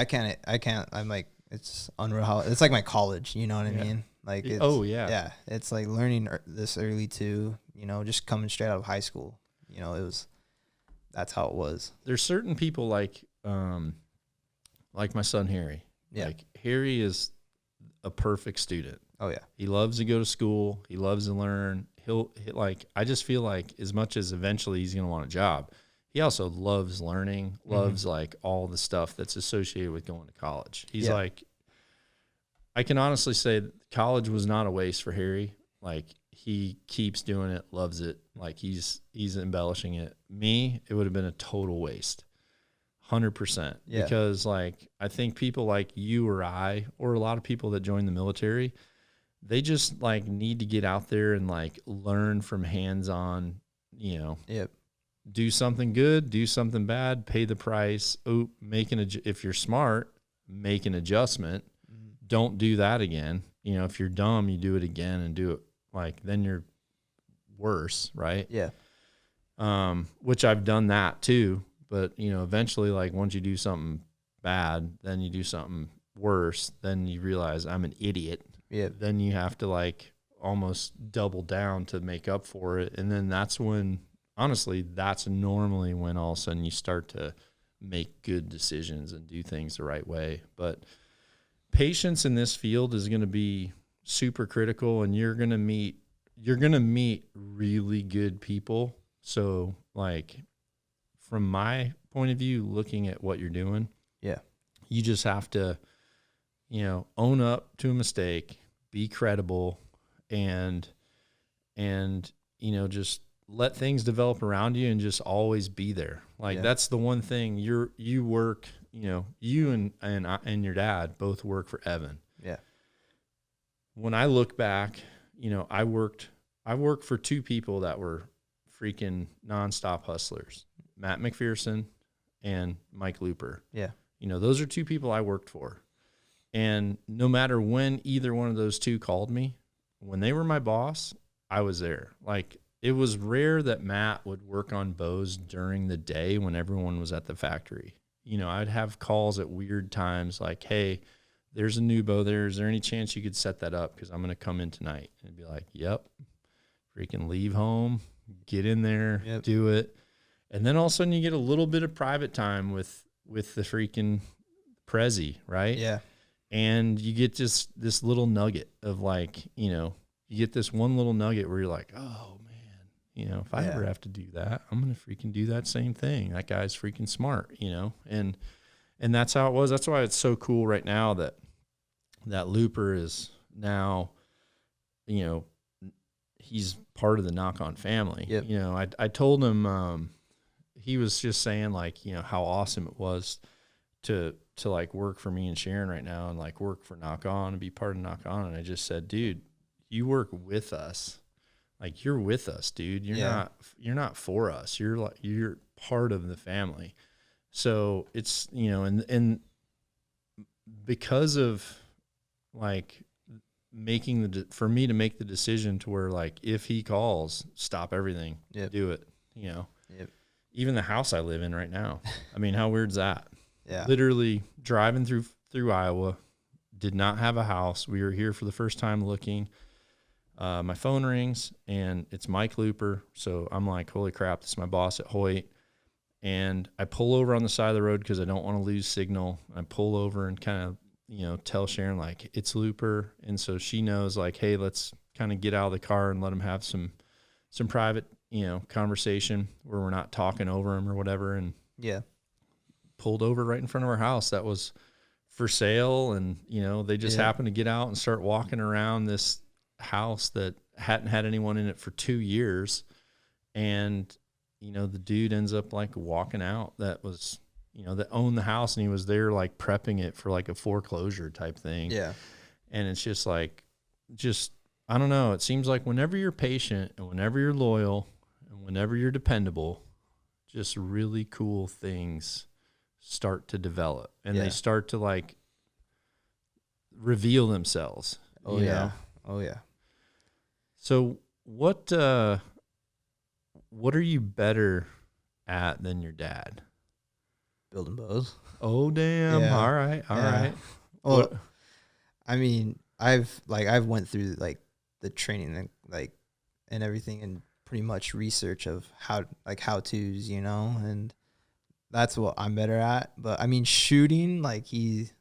can't, I'm like, it's unreal how, it's like my college, you know what I mean? Like, it's, it's like learning this early too, you know, just coming straight out of high school, you know, that's how it was. There's certain people like my son, Harry. Yeah. Like, Harry is a perfect student. Oh yeah. He loves to go to school. He loves to learn. He'll like, I just feel like, as much as eventually he's going to want a job, he also loves learning, loves like all the stuff that's associated with going to college. He's like, I can honestly say college was not a waste for Harry. Like, he keeps doing it, loves it. Like, he's embellishing it. Me, it would have been a total waste. 100%. Yeah. Because, like, I think people like you or I, or a lot of people that join the military, they just, like, need to get out there and, like, learn from hands-on, you know. Yep. Do something good, do something bad, pay the price. Oh, if you're smart, make an adjustment. Don't do that again. You know, if you're dumb, you do it again and do it, like, then you're worse, right? Yeah. Which I've done that too. But, you know, eventually, like, once you do something bad, then you do something worse, then you realize I'm an idiot. Yeah. Then you have to, like, almost double down to make up for it. And then that's when, honestly, that's normally when all of a sudden you start to make good decisions and do things the right way. But patience in this field is going to be super critical, and you're going to meet you're going to meet really good people. So like from my point of view, looking at what you're doing, yeah, you just have to, you know, own up to a mistake, be credible, and you know, just let things develop around you and just always be there. Like that's the one thing you work, you know, you and your dad both work for Evan. Yeah. When I look back, you know, I worked for two people that were freaking nonstop hustlers, Matt McPherson and Mike Looper. Yeah. You know, those are two people I worked for. And no matter when either one of those two called me, when they were my boss, I was there. Like, it was rare that Matt would work on bows during the day when everyone was at the factory. You know, I'd have calls at weird times like, hey, there's a new bow there. Is there any chance you could set that up? Because I'm going to come in tonight. And I'd be like, yep. Freaking leave home, get in there, do it. And then all of a sudden you get a little bit of private time with the freaking Prezi, right? Yeah. And you get just this little nugget of like, you know, you get this one little nugget where you're like, oh, man, you know, if I ever have to do that, I'm going to freaking do that same thing. That guy's freaking smart, you know? And that's how it was. That's why it's so cool right now that Looper is now, you know, he's part of the Nock On family. Yep. You know, I told him, he was just saying like, you know, how awesome it was to like work for me and Sharon right now and like work for Nock On and be part of Nock On. And I just said, dude, you work with us. Like, you're with us, dude. You're not for us. You're part of the family. So it's, you know, and because of like for me to make the decision to where like, if he calls, stop everything, do it, you know, even the house I live in right now. I mean, how weird's that? Yeah. Literally driving through Iowa, did not have a house. We were here for the first time looking. My phone rings and it's Mike Looper. So I'm like, holy crap, this is my boss at Hoyt. And I pull over on the side of the road because I don't want to lose signal. I pull over and kind of, you know, tell Sharon like, it's Looper. And so she knows like, hey, let's kind of get out of the car and let him have some private, you know, conversation where we're not talking over him or whatever. And pulled over right in front of our house that was for sale. And, you know, they just happened to get out and start walking around this house that hadn't had anyone in it for 2 years. And, you know, the dude ends up like walking out that was, you know, that owned the house, and he was there like prepping it for like a foreclosure type thing. Yeah. And it's just like, I don't know. It seems like whenever you're patient and whenever you're loyal and whenever you're dependable, just really cool things start to develop, and they start to like reveal themselves. Oh yeah. Oh yeah. So what are you better at than your dad? Building bows. Oh damn. Yeah. All right. Well, I mean, I've went through like the training and like and everything, and pretty much research of how-tos, you know, and that's what I'm better at. But I mean, shooting, like he's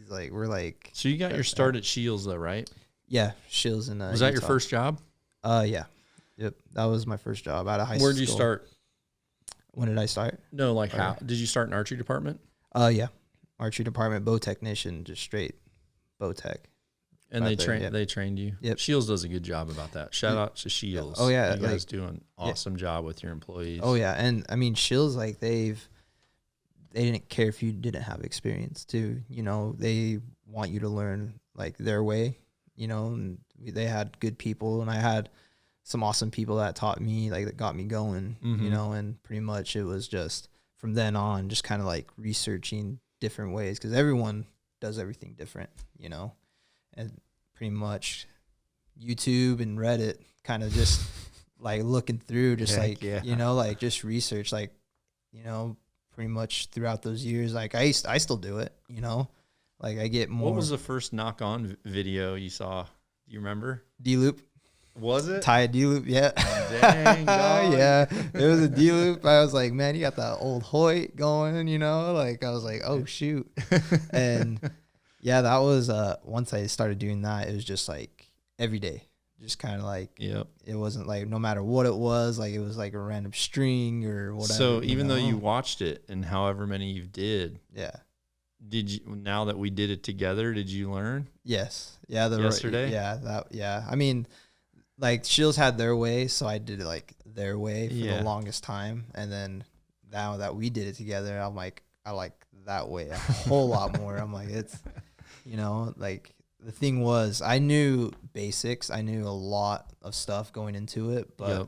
like, we're like. So you got your start at Scheels though, right? Yeah, Scheels in Was that Utah. your first job? Yeah. Yep. That was my first job out of high school. Where did you start? When did I start? No, like how did you start in archery department? Yeah. Archery department, bow technician, just straight bow tech. And they trained you. Yep. Scheels does a good job about that. Shout out to Scheels. Oh yeah. You guys do an awesome job with your employees. Oh yeah. And I mean, Scheels, like they didn't care if you didn't have experience too. You know, they want you to learn like their way, you know, and they had good people, and I had some awesome people that taught me, like that got me going, you know, and pretty much it was just from then on, just kind of like researching different ways, because everyone does everything different, you know, and pretty much YouTube and Reddit kind of just like looking through, just you know, like just research, like, you know, pretty much throughout those years, like I still do it, you know, like I get more. What was the first Nock On video you saw? Do you remember? D-loop. Was it? Tie a D-loop, yeah. Dang, dog. Yeah, it was a D-loop. I was like, man, you got that old Hoyt going, you know? Like, I was like, oh, shoot. And, yeah, that was, once I started doing that, it was just like every day, just kind of like, yep. It wasn't like, no matter what it was, like it was like a random string or whatever. So even though you watched it and however many you did, yeah. Did you, now that we did it together, did you learn? Yes. Yeah. Yesterday? Yeah. I mean, like Scheels had their way, so I did it like their way for the longest time. And then now that we did it together, I'm like, I like that way a whole lot more. I'm like, it's, you know, like the thing was, I knew basics. I knew a lot of stuff going into it, but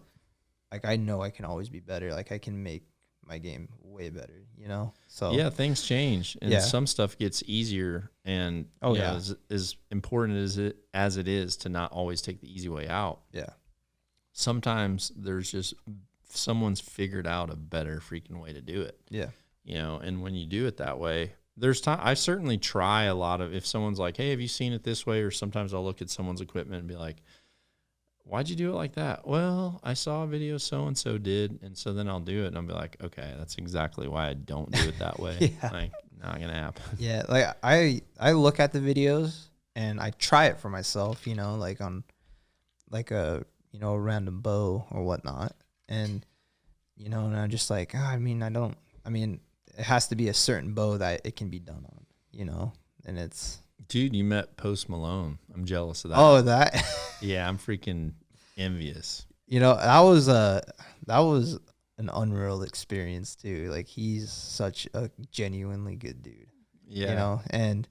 like, I know I can always be better. Like I can make my game way better, you know? So yeah, things change and some stuff gets easier, and as important as it is to not always take the easy way out. Yeah. Sometimes there's just someone's figured out a better freaking way to do it. Yeah. You know, and when you do it that way, there's time. I certainly try a lot of, if someone's like, hey, have you seen it this way? Or sometimes I'll look at someone's equipment and be like, why'd you do it like that? Well, I saw a video so-and-so did, and so then I'll do it, and I'll be like, okay, that's exactly why I don't do it that way. Like, not going to happen. Yeah, like, I look at the videos, and I try it for myself, you know, like on, like a, you know, a random bow or whatnot, and, you know, and I'm just like, it has to be a certain bow that it can be done on, you know, and it's... Dude, you met Post Malone. I'm jealous of that. Oh, that? Yeah, I'm freaking envious. You know, that was an unreal experience too. Like, he's such a genuinely good dude. Yeah. You know, and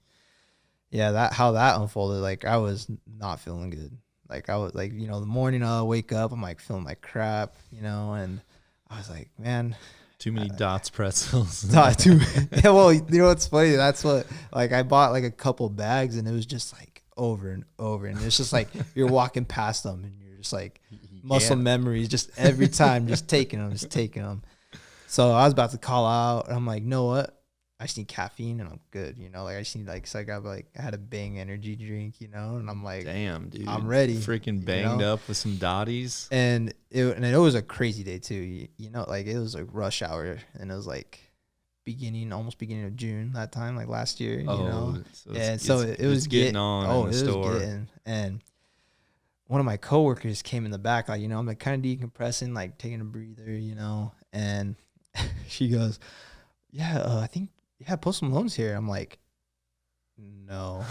yeah, how that unfolded, like, I was not feeling good. Like, I was like, you know, the morning I'll wake up, I'm like feeling like crap, you know, and I was like, man, too many Dots pretzels. Not too many. Yeah, well, you know what's funny? That's what, like, I bought like a couple bags, and it was just like over and over, and it's just like you're walking past them, and you're just like muscle memories, just every time, just taking them. So I was about to call out, and I'm like, you know what? I just need caffeine, and I'm good. You know, like I just need like, so I had a Bang energy drink, you know, and I'm like, damn, dude, I'm ready. Freaking banged up with some Dotties. And it was a crazy day too. You know, like it was like rush hour, and it was like almost beginning of June that time, like last year. You know, so it was getting on. Oh, it was getting. And one of my coworkers came in the back, like, you know, I'm like kind of decompressing, like taking a breather, you know, and she goes, "Yeah, I think." Yeah, Post Malone's here. I'm like, no.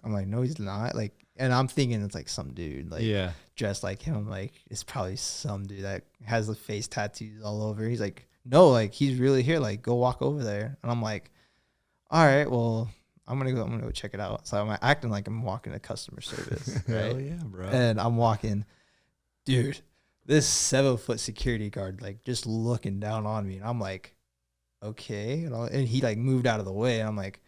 I'm like, no, he's not. Like, and I'm thinking it's like some dude, like, dressed like him. I'm like, it's probably some dude that has the face tattoos all over. He's like, no, like, he's really here. Like, go walk over there. And I'm like, all right, well, I'm gonna go check it out. So I'm acting like I'm walking to customer service. Right? Hell yeah, bro. And I'm walking, dude, this 7-foot security guard, like, just looking down on me, and I'm like, okay, and he like moved out of the way, and I'm like,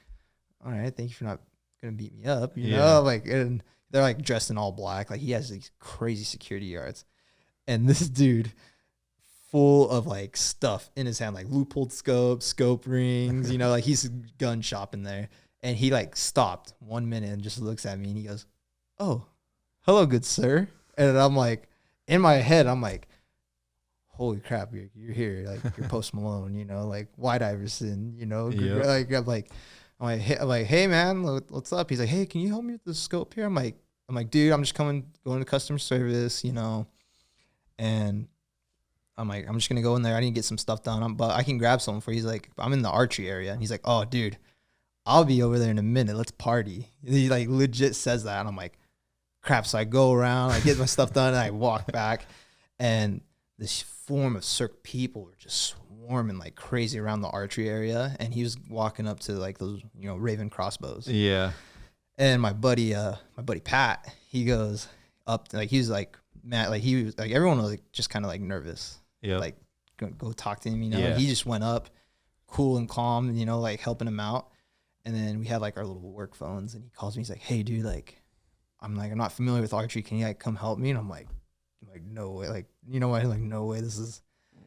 all right, thank you for not gonna beat me up, you know, like, and they're like dressed in all black, like he has these crazy security guards, and this dude full of like stuff in his hand, like loophole scope rings, you know, like he's a gun shop in there, and he like stopped 1 minute and just looks at me, and he goes, oh, hello, good sir. And I'm like, in my head, I'm like, holy crap, you're here, like, you're Post Malone, you know, like White Iverson, you know, like, I'm like, hey man, what's up? He's like, hey, can you help me with the scope here? I'm like, dude, I'm just going to customer service, you know, and I'm like, I'm just gonna go in there. I need to get some stuff done, but I can grab something for you. He's like, I'm in the archery area, and he's like, oh, dude, I'll be over there in a minute. Let's party. And he like legit says that, and I'm like, crap. So I go around, I get my stuff done, and I walk back, and this form of circ people were just swarming like crazy around the archery area, and he was walking up to like those, you know, Raven crossbows. Yeah. And my buddy Pat, he goes up, like, he was like, Matt, like, he was like, everyone was like just kind of like nervous. Yeah. Like, go talk to him, you know. Yeah. He just went up, cool and calm, you know, like helping him out. And then we had like our little work phones, and he calls me. He's like, hey, dude, like, I'm not familiar with archery. Can you like come help me? And I'm like, no way, like, you know what, like, no way this is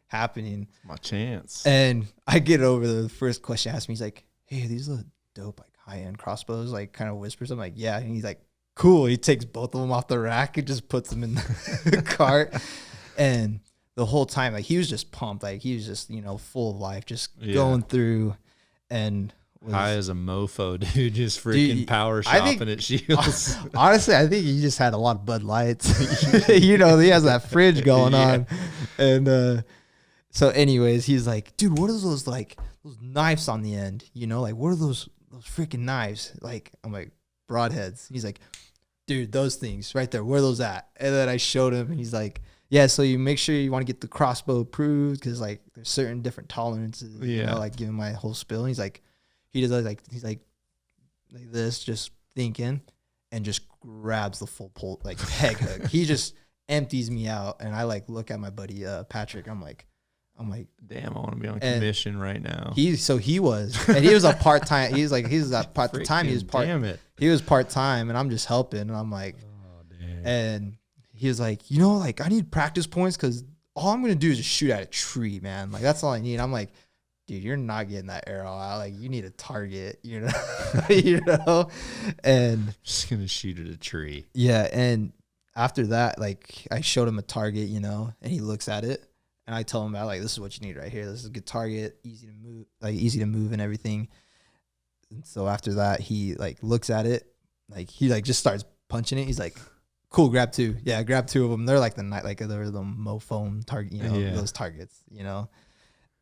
happening. My chance. And I get over the first question he asked me. He's like, hey, these are dope, like, high-end crossbows, like, kind of whispers. I'm like, yeah. And he's like, cool. He takes both of them off the rack and just puts them in the cart. And the whole time, like, he was just pumped. Like, he was just, you know, full of life, just going through. And high as a mofo, dude, just freaking power shopping at Scheels. Honestly, I think he just had a lot of Bud Lights. You know, he has that fridge going on. And so anyways, he's like, dude, what are those like those knives on the end? You know, like what are those freaking knives? Like, I'm like, broadheads. He's like, dude, those things right there, where are those at? And then I showed him and he's like, yeah, so you make sure you want to get the crossbow approved because like there's certain different tolerances. You know, like giving my whole spill. And he's like, he's like this, just thinking, and just grabs the full pull, like peg hook. He just empties me out, and I like look at my buddy Patrick. I'm like, damn, I want to be on commission right now. He was a part time. He was part time, and I'm just helping. And I'm like, oh damn. And he was like, you know, like I need practice points because all I'm gonna do is just shoot at a tree, man. Like that's all I need. I'm like, dude, you're not getting that arrow out. Like you need a target, you know, you know. And just gonna shoot at a tree. Yeah, and after that, like I showed him a target, you know, and he looks at it. And I tell him about like, this is what you need right here. This is a good target, easy to move and everything. And so after that, he like looks at it, like he like just starts punching it. He's like, cool, grab two. Yeah, grab two of them. They're like they're the MoFoam target, you know, those targets, you know.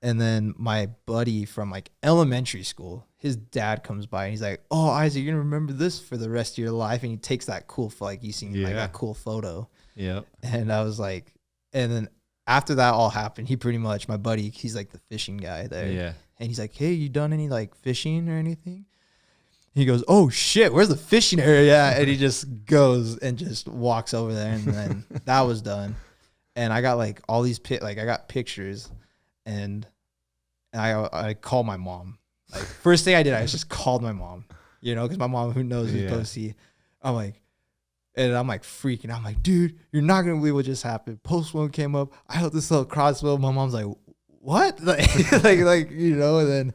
And then my buddy from like elementary school, his dad comes by and he's like, oh, Isaac, you're gonna remember this for the rest of your life. And he takes that cool, like you seen like that cool photo. Yep. And I was like, and then after that all happened, he pretty much, my buddy, he's like the fishing guy there. Yeah. And he's like, hey, you done any like fishing or anything? He goes, oh shit, where's the fishing area? And he just goes and just walks over there. And then that was done. And I got like all these, I got pictures and I called my mom. Like first thing I did, I just called my mom, you know, because my mom, who knows, is posty. I'm like freaking out. I'm like, dude, you're not going to believe what just happened. Post one came up. I held this little crossbow. My mom's like, what? like, you know, and then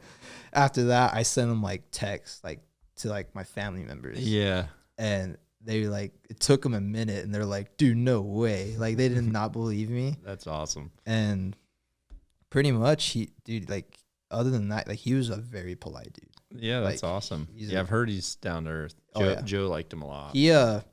after that, I sent them like texts, like to like my family members. Yeah. And they like, it took them a minute and they're like, dude, no way. Like they did not believe me. That's awesome. And pretty much like other than that, like he was a very polite dude. Yeah. That's like, awesome. Yeah. I've heard he's down to earth. Joe liked him a lot. The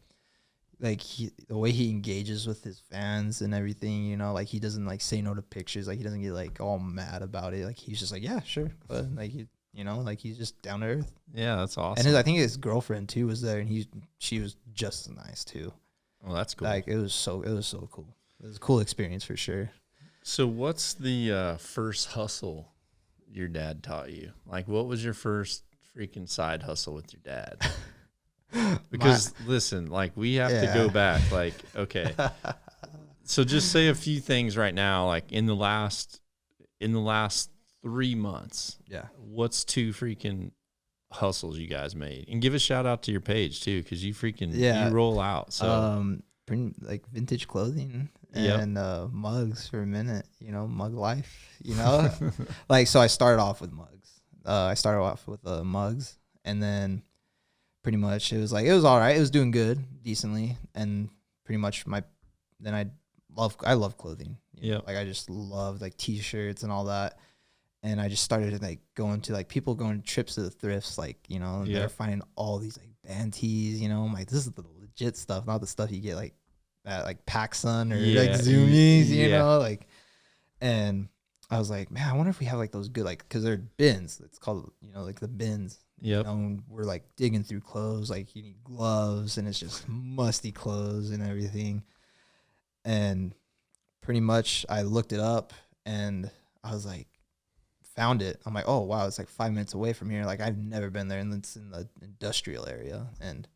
way he engages with his fans and everything, you know, like he doesn't like say no to pictures. Like he doesn't get like all mad about it. Like he's just like, yeah, sure. But like, you know, like he's just down to earth. Yeah, that's awesome. And I think his girlfriend too was there, and she was just as nice too. Well, that's cool. Like it was so cool. It was a cool experience for sure. So what's the first hustle your dad taught you? Like what was your first freaking side hustle with your dad? Because listen, like we have to go back. Like, okay. So just say a few things right now, like in the last 3 months. Yeah. What's two freaking hustles you guys made? And give a shout out to your page too, because you freaking you roll out. So like vintage clothing and mugs for a minute, you know, mug life, you know. Like so I started off with mugs. Mugs, and then pretty much it was all right. It was doing good, decently, and pretty much I love clothing. Yeah, like I just loved like t-shirts and all that, and I just started like going to like people going trips to the thrifts, like you know, and they're finding all these like band tees. You know, I'm like, this is the legit stuff, not the stuff you get like at like PacSun or like Zoomies. You know, like, and I was like, man, I wonder if we have like those good like because they're bins. It's called like the bins. Yep. You know, we're like digging through clothes, like you need gloves and it's just musty clothes and everything. And pretty much I looked it up and I was like, found it. I'm like, oh wow, it's like 5 minutes away from here. Like I've never been there, and it's in the industrial area. And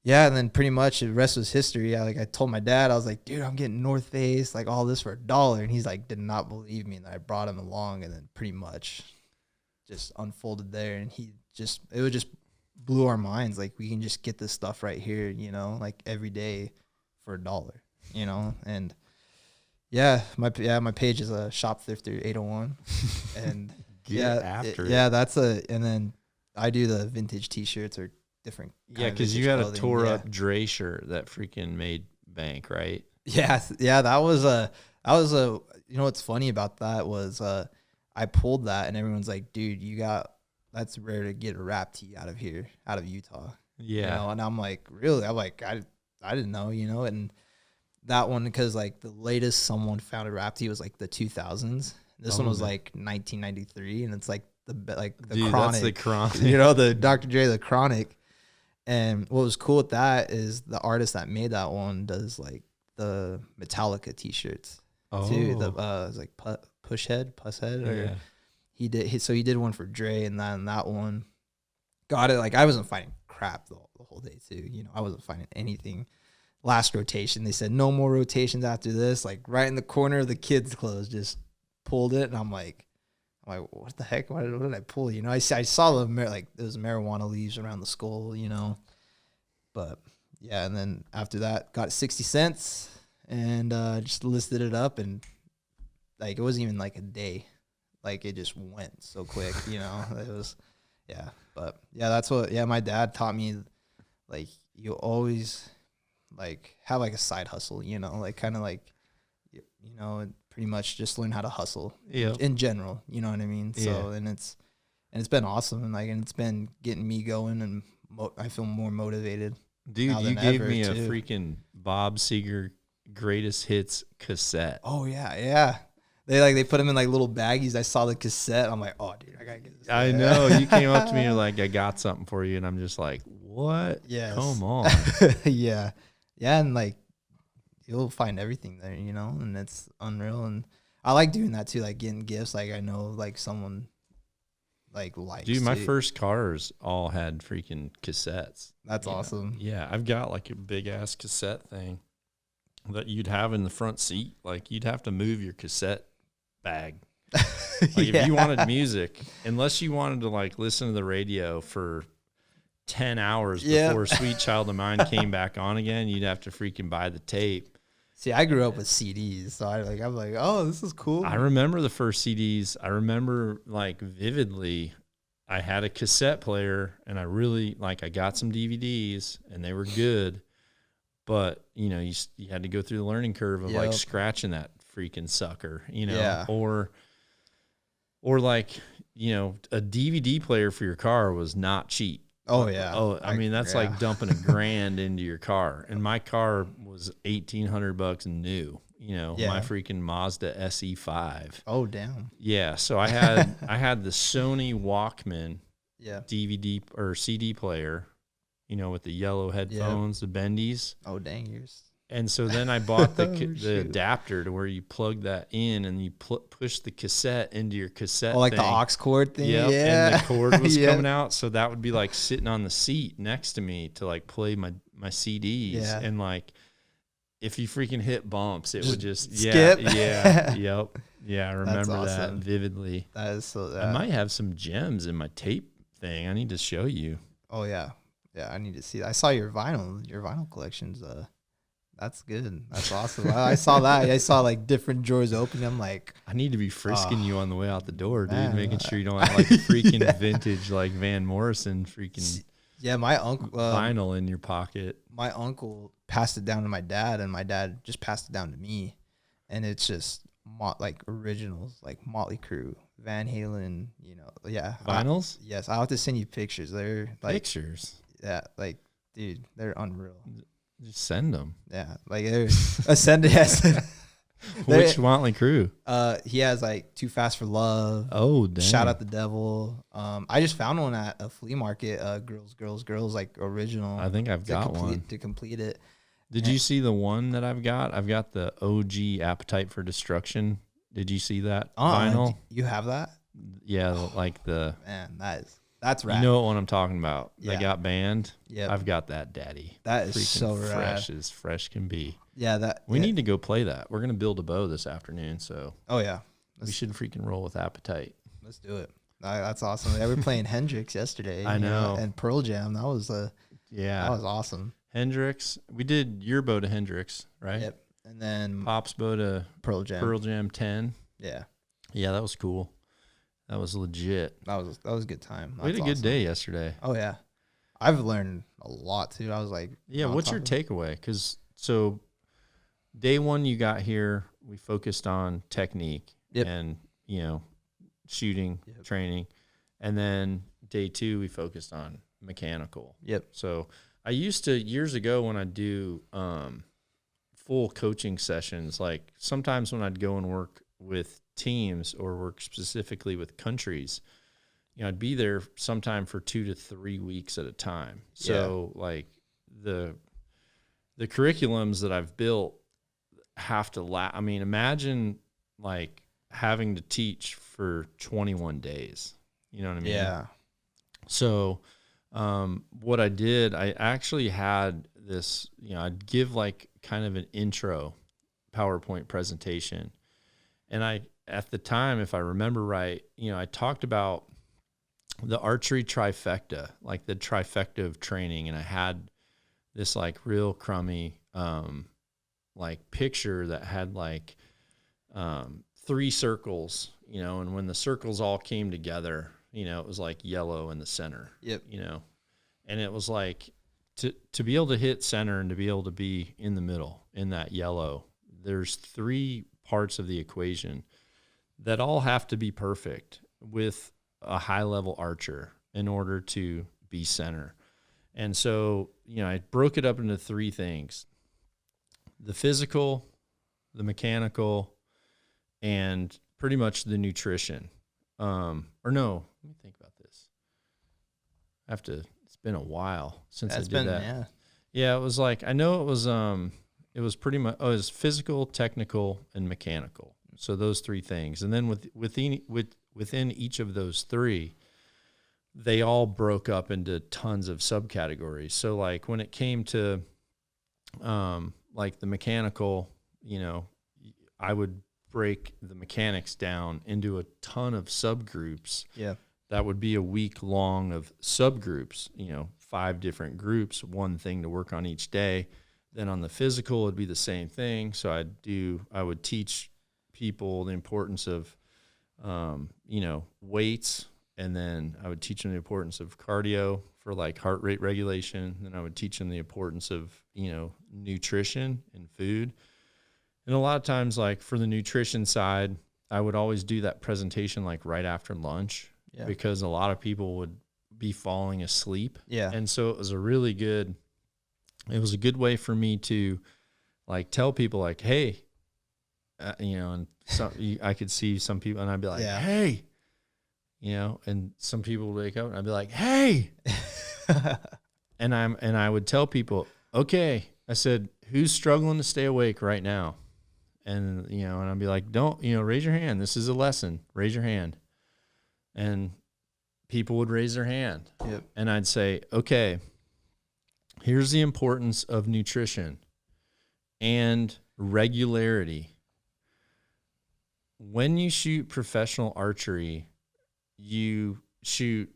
and then pretty much the rest was history. I told my dad, I was like, dude, I'm getting North Face, like all this for $1. And he's like, did not believe me. And I brought him along, and then pretty much just unfolded there, and it just blew our minds. Like we can just get this stuff right here, you know, like every day for $1, you know. And my page is a Shopthrifter 801, and and then I do the vintage t-shirts or different. Yeah, because you had a tore up Dre shirt that freaking made bank, right? Yeah, that was you know what's funny about that was I pulled that and everyone's like, dude, you got that's rare to get a rap tee out of here, out of Utah. Yeah. You know? And I'm like, really? I'm like, I didn't know, you know? And that one, because like the latest someone found a rap tee was like the 2000s. This one was like 1993, and it's like the Dude, Chronic. That's the Chronic. You know, the Dr. Dre, the Chronic. And what was cool with that is the artist that made that one does like the Metallica t-shirts too. The it's like Pusshead, or he did one for Dre, and then that one got it. Like I wasn't finding crap the whole day too. You know, I wasn't finding anything. Last rotation, they said no more rotations after this. Like right in the corner of the kids' clothes, just pulled it, and I'm like, what the heck? What did I pull? You know, I saw like there was marijuana leaves around the skull, you know. But yeah, and then after that, got 60 cents and just listed it up, and like it wasn't even like a day, like it just went so quick, you know. It was, yeah. But yeah, that's what. Yeah, my dad taught me, like you always like have like a side hustle, you know, like kind of like you know. Pretty much just learn how to hustle in general, you know what I mean? So, and it's been awesome, and like, and it's been getting me going, and I feel more motivated. Dude, you gave me a freaking Bob Seger greatest hits cassette. Oh yeah. They put them in like little baggies. I saw the cassette. I'm like, oh dude, I gotta get this. I know. You came up to me and you're like, I got something for you, and I'm just like, what? Yes. Come on. Yeah, and like, you'll find everything there, you know, and it's unreal. And I like doing that too, like getting gifts. Like I know like someone like likes. Dude, my first cars all had freaking cassettes. That's awesome. Yeah, I've got like a big ass cassette thing that you'd have in the front seat. Like you'd have to move your cassette bag. Like if you wanted music, unless you wanted to like listen to the radio for 10 hours before Sweet Child of Mine came back on again, you'd have to freaking buy the tape. See, I grew up with CDs, so I'm like, oh, this is cool. I remember the first CDs. I remember like vividly, I had a cassette player, and I really like. I got some DVDs, and they were good, but you know, you had to go through the learning curve of like scratching that freaking sucker, you know, or like, you know, a DVD player for your car was not cheap. Oh yeah. Oh, I mean that's like dumping $1,000 into your car, and my car was $1,800 new. You know, my freaking Mazda SE5. Oh damn. Yeah, so I had the Sony Walkman, DVD or CD player, you know, with the yellow headphones, the bendies. Oh dang, yours. And so then I bought the adapter to where you plug that in and you push the cassette into your cassette. Oh, like thing. the aux cord thing? Yep. Yeah. And the cord was coming out. So that would be like sitting on the seat next to me to like play my CDs. Yeah. And like, if you freaking hit bumps, it would just skip. Yep. Yeah, I remember that vividly. That is so. I might have some gems in my tape thing. I need to show you. Oh, yeah. Yeah, I need to see that. I saw your vinyl collections. That's good. That's awesome. I saw that. I saw like different drawers open. I'm like, I need to be frisking you on the way out the door, dude. Making sure you don't have like a freaking vintage like Van Morrison freaking my uncle vinyl in your pocket. My uncle passed it down to my dad, and my dad just passed it down to me, and it's just like originals, like Motley Crue, Van Halen, you know, vinyls. Yes, I'll have to send you pictures. They're like pictures. Yeah, like dude, they're unreal. Just send them. Yeah, like there's ascended. Which Motley Crue? He has like Too Fast for Love. Oh, damn. Shout Out the Devil. I just found one at a flea market. Girls, like original. I think I've got one to complete it. Did you see the one that I've got? I've got the OG Appetite for Destruction. Did you see that vinyl? You have that? Yeah, like the man. That's rad. You know what one I'm talking about? Yeah. They got banned. Yeah, I've got that, daddy. That is so rad. Fresh as fresh can be. Yeah, we need to go play that. We're gonna build a bow this afternoon, so we should freaking roll with Appetite. Let's do it. That's awesome. Yeah, we were playing Hendrix yesterday. I know. And Pearl Jam. That was awesome. Hendrix. We did your bow to Hendrix, right? Yep. And then Pop's bow to Pearl Jam. Pearl Jam 10. Yeah. Yeah, that was cool. That was legit. That was a good time. We had a good day yesterday. Oh yeah, I've learned a lot too. I was like, what's your takeaway? Because so day one you got here, we focused on technique and shooting training, and then day 2, we focused on mechanical. Yep. So I used to, years ago, when I do full coaching sessions, like sometimes when I'd go and work with teams or work specifically with countries, you know, I'd be there sometime for 2 to 3 weeks at a time. So like the curriculums that I've built have to I mean, imagine like having to teach for 21 days. You know what I mean? Yeah. So what I did, I actually had this, you know, I'd give like kind of an intro PowerPoint presentation. And at the time, if I remember right, you know, I talked about the archery trifecta, like the trifecta of training. And I had this like real crummy, like picture that had like 3 circles, you know, and when the circles all came together, you know, it was like yellow in the center. Yep. You know, and it was like to be able to hit center and to be able to be in the middle in that yellow, there's 3 parts of the equation that all have to be perfect with a high level archer in order to be center. And so, you know, I broke it up into 3 things: the physical, the mechanical, and pretty much the nutrition. Or no, let me think about this. It's been a while since I did that. Yeah, it was like, I know it was pretty much, it was physical, technical, and mechanical. So those 3 things. And then within each of those 3, they all broke up into tons of subcategories. So like when it came to like the mechanical, you know, I would break the mechanics down into a ton of subgroups. Yeah. That would be a week long of subgroups, you know, 5 different groups, 1 thing to work on each day. Then on the physical, it'd be the same thing. So I would teach people the importance of, you know, weights. And then I would teach them the importance of cardio for like heart rate regulation. Then I would teach them the importance of, you know, nutrition and food. And a lot of times, like for the nutrition side, I would always do that presentation like right after lunch, because a lot of people would be falling asleep. Yeah. And so it was a good way for me to like tell people like, hey, you know, and I could see some people and I'd be like, hey, you know, and some people would wake up and I'd be like, hey, and I would tell people, okay, I said, who's struggling to stay awake right now? And, you know, and I'd be like, don't, you know, raise your hand. This is a lesson. Raise your hand. And people would raise their hand. Yep. And I'd say, okay, here's the importance of nutrition and regularity. When you shoot professional archery, you shoot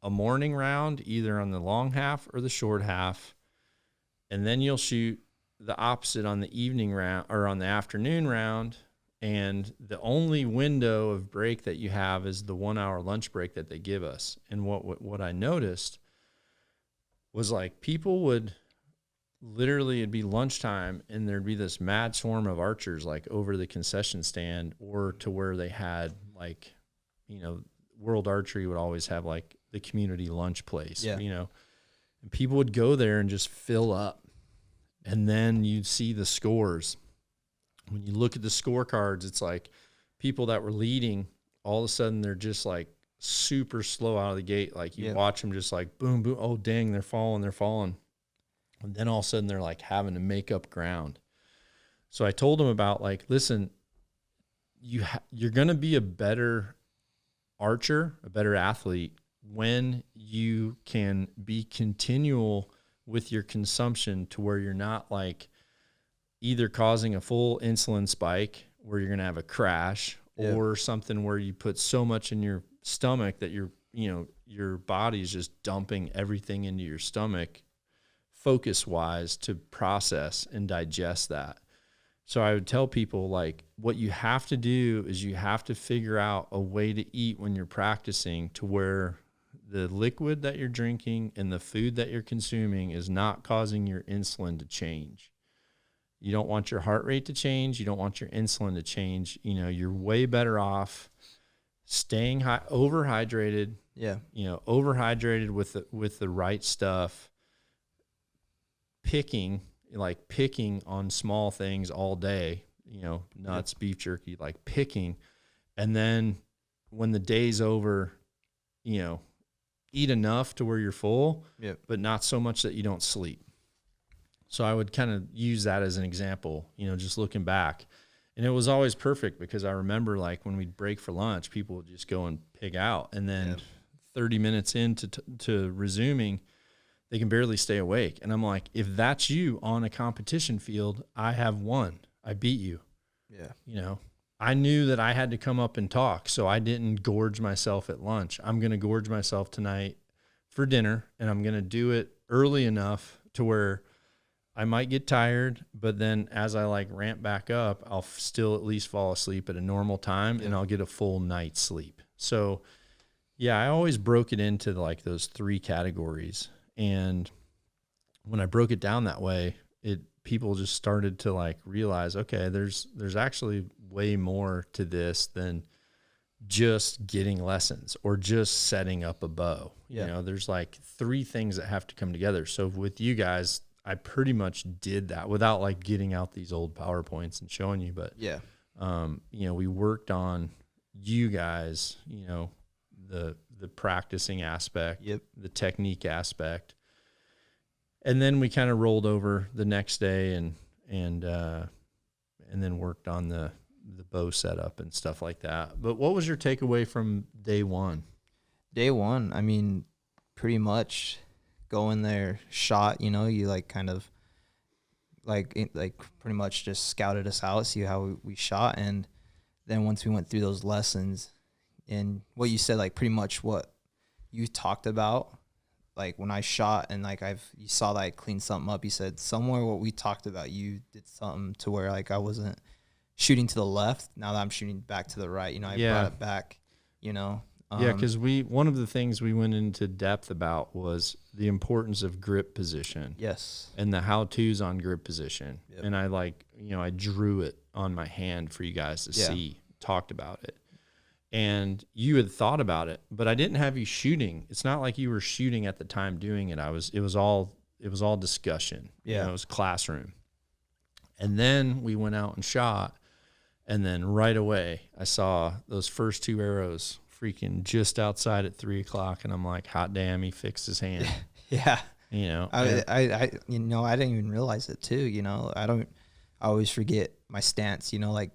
a morning round either on the long half or the short half, and then you'll shoot the opposite on the evening round or on the afternoon round. And the only window of break that you have is the 1 hour lunch break that they give us. And what I noticed was like people would literally, it'd be lunchtime and there'd be this mad swarm of archers like over the concession stand, or to where they had like, you know, World Archery would always have like the community lunch place, you know, and people would go there and just fill up. And then you'd see the scores. When you look at the scorecards, it's like people that were leading, all of a sudden they're just like super slow out of the gate. Like you watch them just like boom, boom. Oh, dang, they're falling. And then all of a sudden they're like having to make up ground. So I told them about like, listen, you're going to be a better archer, a better athlete when you can be continual with your consumption, to where you're not like either causing a full insulin spike where you're going to have a crash, or something where you put so much in your stomach that your body's just dumping everything into your stomach focus wise to process and digest that. So I would tell people like, what you have to do is you have to figure out a way to eat when you're practicing, to where the liquid that you're drinking and the food that you're consuming is not causing your insulin to change. You don't want your heart rate to change. You don't want your insulin to change. You know, you're way better off staying overhydrated. Yeah. Overhydrated with the right stuff. Picking on small things all day, nuts, beef jerky, like picking. And then when the day's over, eat enough to where you're full, but not so much that you don't sleep. So I would kind of use that as an example, just looking back. And it was always perfect because I remember like when we'd break for lunch, people would just go and pig out. And then 30 minutes into to resuming, they can barely stay awake. And I'm like, if that's you on a competition field, I have won. I beat you. Yeah. I knew that I had to come up and talk, so I didn't gorge myself at lunch. I'm going to gorge myself tonight for dinner, and I'm going to do it early enough to where I might get tired, but then as I like ramp back up, I'll still at least fall asleep at a normal time, and I'll get a full night's sleep. So, yeah, I always broke it into like those 3 categories. And when I broke it down that way, people just started to like realize, okay, there's actually way more to this than just getting lessons or just setting up a bow. There's like 3 things that have to come together. So with you guys, I pretty much did that without like getting out these old PowerPoints and showing you. But we worked on you guys, the practicing aspect, the technique aspect. And then we kind of rolled over the next day and then worked on the bow setup and stuff like that. But what was your takeaway from day one? Day one, I mean, pretty much go in there, shot, you like kind of like pretty much just scouted us out, see how we shot. And then once we went through those lessons and what you said, like pretty much what you talked about, like when I shot and like you saw that I cleaned something up, you said somewhere what we talked about, you did something to where like I wasn't shooting to the left. Now that I'm shooting back to the right, I brought it back, because one of the things we went into depth about was the importance of grip position. Yes. And the how-tos on grip position. Yep. And I I drew it on my hand for you guys to see, talked about it. And you had thought about it, but I didn't have you shooting. It's not like you were shooting at the time doing it. It was all discussion. Yeah. It was classroom. And then we went out and shot. And then right away I saw those first 2 arrows freaking just outside at 3:00. And I'm like, hot damn, he fixed his hand. Yeah. I didn't even realize it too. I always forget my stance, I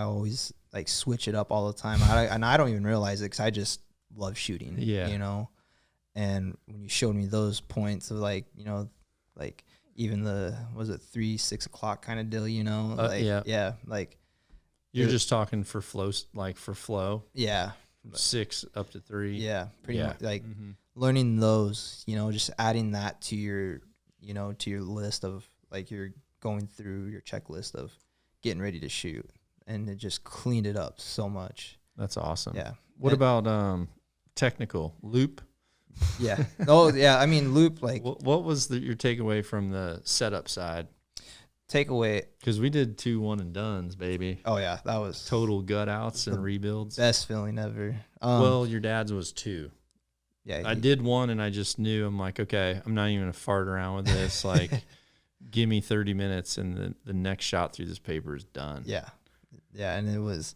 always like switch it up all the time. I don't even realize it because I just love shooting. Yeah. And when you showed me those points of like even was it 3-6 o'clock kind of deal, like you're just talking for flow, like for flow. Yeah. From 6 up to 3. Yeah. Pretty much like learning those, just adding that to your, to your list of like you're going through your checklist of getting ready to shoot. And it just cleaned it up so much. That's awesome. Yeah. What about technical loop? Yeah. Oh, yeah. I mean, loop. Like, what was your takeaway from the setup side? Takeaway, because we did 2 one and dones, baby. Oh yeah, that was total gut outs and rebuilds. Best feeling ever. Well, your dad's was 2. Yeah. I did 1, and I just knew. I'm like, okay, I'm not even gonna fart around with this. Like, give me 30 minutes, and the next shot through this paper is done. Yeah. Yeah, and it was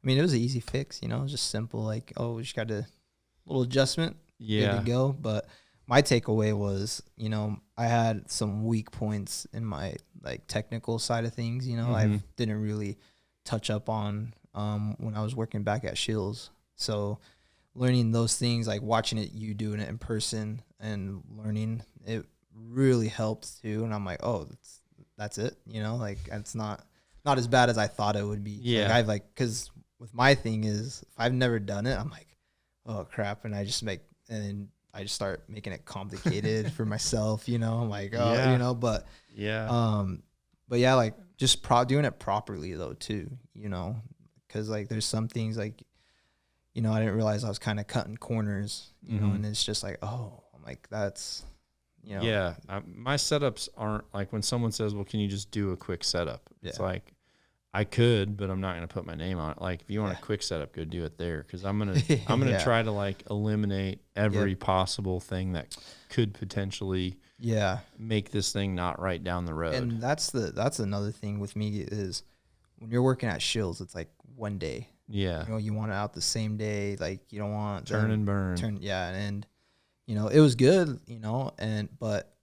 an easy fix, it was just simple, like, oh, we just got a little adjustment, good to go. But my takeaway was, I had some weak points in my, like, technical side of things, I didn't really touch up on when I was working back at Scheels. So learning those things, like watching you doing it in person and learning, it really helped too. And I'm like, oh, that's it, like, it's not as bad as I thought it would be. Yeah. Like, because with my thing is, if I've never done it, I'm like, oh crap, and I just start making it complicated for myself. I'm like, oh, but yeah, like just doing it properly though too. Because like there's some things like, I didn't realize I was kind of cutting corners. And it's just like, oh, I'm like, that's. Yeah, my setups aren't like when someone says, well, can you just do a quick setup? It's like, I could, but I'm not going to put my name on it. Like, if you want a quick setup, go do it there. Cause I'm going to try to like eliminate every possible thing that could potentially make this thing not right down the road. And that's another thing with me is when you're working at Scheels, it's like one day. Yeah. You know, you want it out the same day. Like, you don't want turn and burn. And you know, it was good, you know, but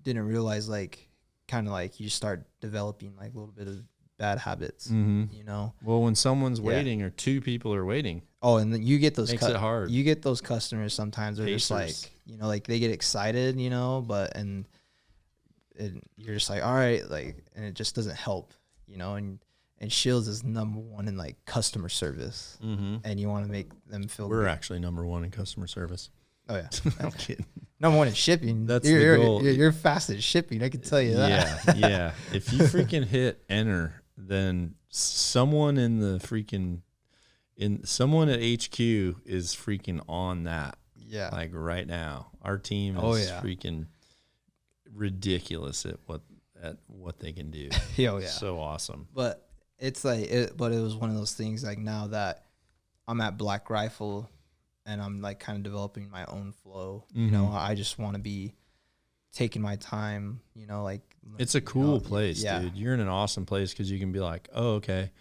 didn't realize like kind of like you start developing like a little bit of bad habits, you know. Well, when someone's waiting or two people are waiting. Oh, and then you get those makes it hard. You get those customers sometimes they're just like, you know, like they get excited, you know, and you're just like, all right, like, and it just doesn't help, you know, and Scheels is number one in like customer service, and you want to make them feel We're good. actually number one in customer service. Oh yeah. I'm kidding. Number one in shipping. That's the goal. You're fast at shipping. I can tell you that. Yeah. If you freaking hit enter, then someone in the someone at HQ is freaking on that. Yeah. Like right now, our team is freaking ridiculous at what they can do. Oh yeah. So awesome. But it's like, but it was one of those things like now that I'm at Black Rifle and I'm like kind of developing my own flow, you know, I just want to be taking my time, you know, like it's a cool place, dude. You're in an awesome place because you can be like, oh, okay,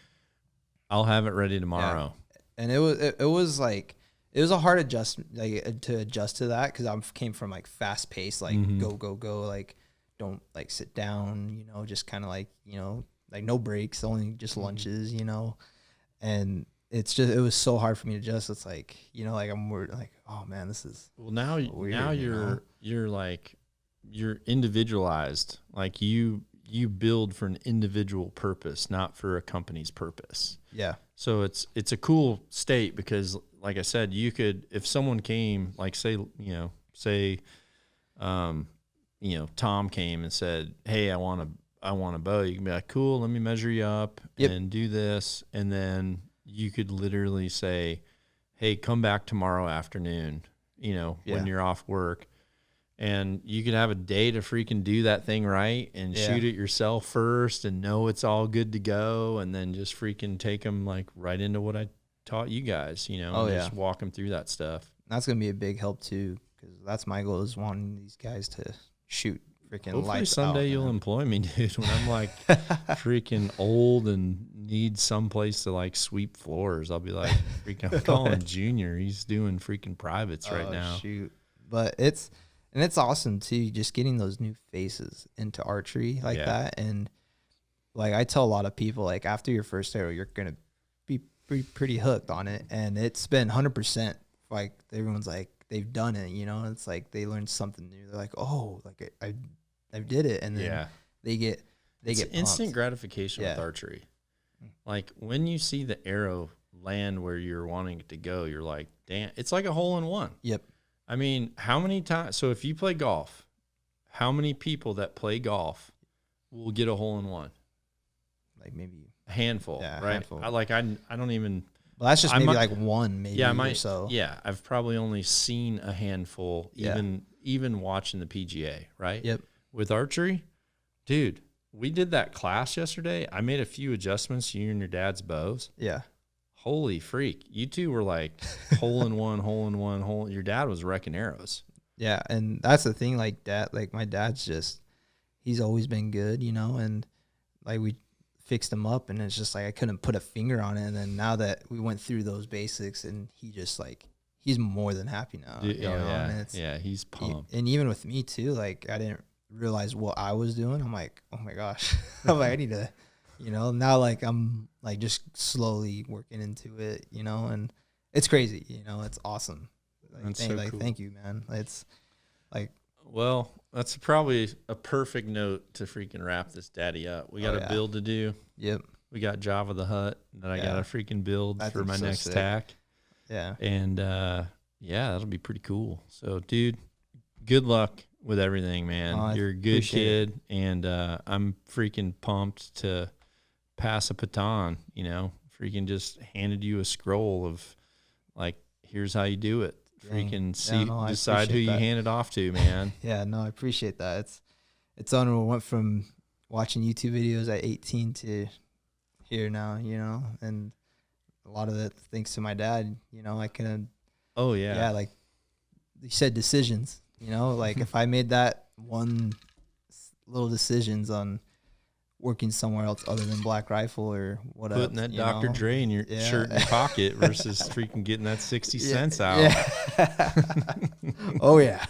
I'll have it ready tomorrow. Yeah. And it was like, it was a hard adjustment, like to adjust to that because I came from like fast paced, like go, like don't like sit down, you know, just kind of like, you know, like no breaks, only just lunches, you know, and it's just, it was so hard for me to adjust. It's like, you know, like I'm worried, like, oh man, this is now weird, now you're like, you're individualized. Like you build for an individual purpose, not for a company's purpose. Yeah. So it's a cool state because like I said, you could, if someone came, like say, Tom came and said, hey, I want a bow. You can be like, cool, let me measure you up and do this. And then you could literally say, hey, come back tomorrow afternoon, you know, when you're off work. And you could have a day to freaking do that thing right and shoot it yourself first and know it's all good to go. And then just freaking take them like right into what I taught you guys, you know, just walk them through that stuff. That's going to be a big help too. Cause that's my goal is wanting these guys to shoot freaking Hopefully lights someday out, you'll employ me, dude, when I'm like freaking old and need some place to like sweep floors. I'll be like, freaking, I'm calling Junior. He's doing freaking privates right now. Shoot. But it's awesome too, just getting those new faces into archery like that. And like I tell a lot of people, like after your first arrow, you're going to be pretty hooked on it. And it's been 100%. Like everyone's like, they've done it, you know, it's like they learned something new. They're like, oh, like I did it. And then they get instant gratification with archery. Like when you see the arrow land where you're wanting it to go, you're like, damn, it's like a hole in one. Yep. I mean, how many times? So if you play golf, how many people that play golf will get a hole in one? Like maybe a handful, right? Handful. I don't even. Well, that's just maybe like one, maybe. Or so. Yeah, I've probably only seen a handful, even watching the PGA, right? Yep. With archery, dude, we did that class yesterday. I made a few adjustments to you and your dad's bows. Yeah. Holy freak. You two were like hole in one. Your dad was wrecking arrows. Yeah. And that's the thing, like my dad's just, he's always been good, you know, and like we fixed him up and it's just like I couldn't put a finger on it. And then now that we went through those basics and he just like, he's more than happy now. You know? And he's pumped. And even with me too, like I didn't realize what I was doing. I'm like, oh my gosh. I'm like, I need to, you know, now like I'm like just slowly working into it, you know, and it's crazy, you know, it's awesome. Like, cool. Thank you, man. It's like, well, that's probably a perfect note to freaking wrap this daddy up. We got a build to do. Yep. We got Java the Hutt that I got to freaking build for my next tack. Yeah. And that'll be pretty cool. So, dude, good luck with everything, man. You're a good kid, and I'm freaking pumped to pass a baton, you know. Freaking just handed you a scroll of, like, here's how you do it. Freaking decide who you hand it off to, man. Yeah, no, I appreciate that. It's unreal. Went from watching YouTube videos at 18 to here now, you know, and a lot of it thanks to my dad, you know, I can. Oh yeah. Yeah, like you said, decisions. You know, like if I made that one little decisions on working somewhere else other than Black Rifle or whatever. Putting that Dr. Dre in your shirt in your pocket versus freaking getting that 60 cents out. Yeah. Oh yeah,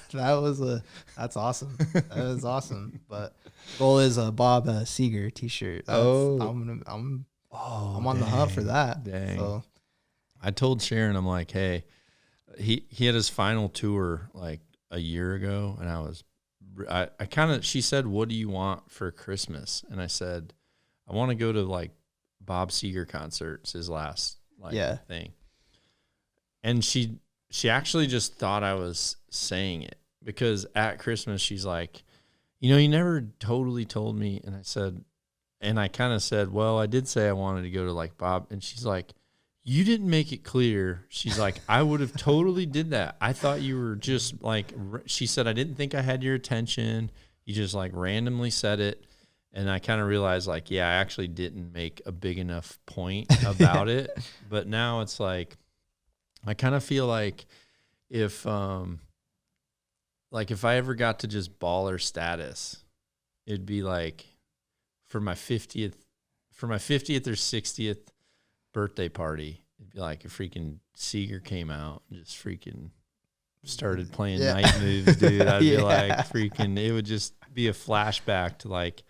that's awesome. That is awesome. But goal is a Bob Seger T-shirt. I'm on the hunt for that. Dang. So I told Sharon, I'm like, hey, he had his final tour like a year ago, and I kind of, she said, what do you want for Christmas? And I said, I want to go to like Bob Seger concerts, his last thing. And she actually just thought I was saying it, because at Christmas, she's like, you know, you never totally told me. And I said, and I kind of said, well, I did say I wanted to go to like Bob. And she's like, you didn't make it clear. She's like, I would have totally did that. I thought you were just like, she said, I didn't think I had your attention. You just like randomly said it. And I kind of realized like, yeah, I actually didn't make a big enough point about it. But now it's like, I kind of feel like if I ever got to just baller status, it'd be like for my 50th or 60th birthday party, it'd be like a freaking Seger came out and just freaking started playing night moves, dude. I'd be like freaking, it would just be a flashback to like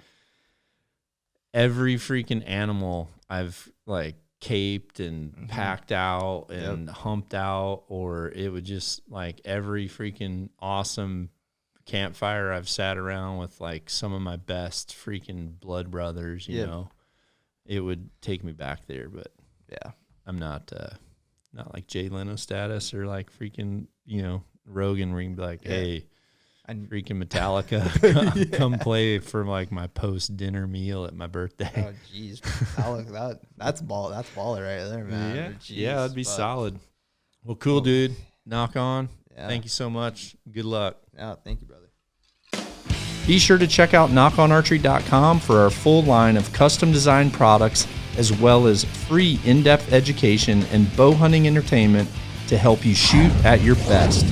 every freaking animal I've like caped and packed out and humped out, or it would just like every freaking awesome campfire I've sat around with like some of my best freaking blood brothers, you know, it would take me back there. But yeah, I'm not like Jay Leno status or like freaking, you know, Rogan where you can be like, hey, freaking Metallica, come play for like my post dinner meal at my birthday. Oh jeez, that's baller right there, man. Yeah, that'd be solid. Well, cool, dude. Knock on. Yeah. Thank you so much. Good luck. Yeah, thank you, brother. Be sure to check out knockonarchery.com for our full line of custom designed products, as well as free in-depth education and bow hunting entertainment to help you shoot at your best.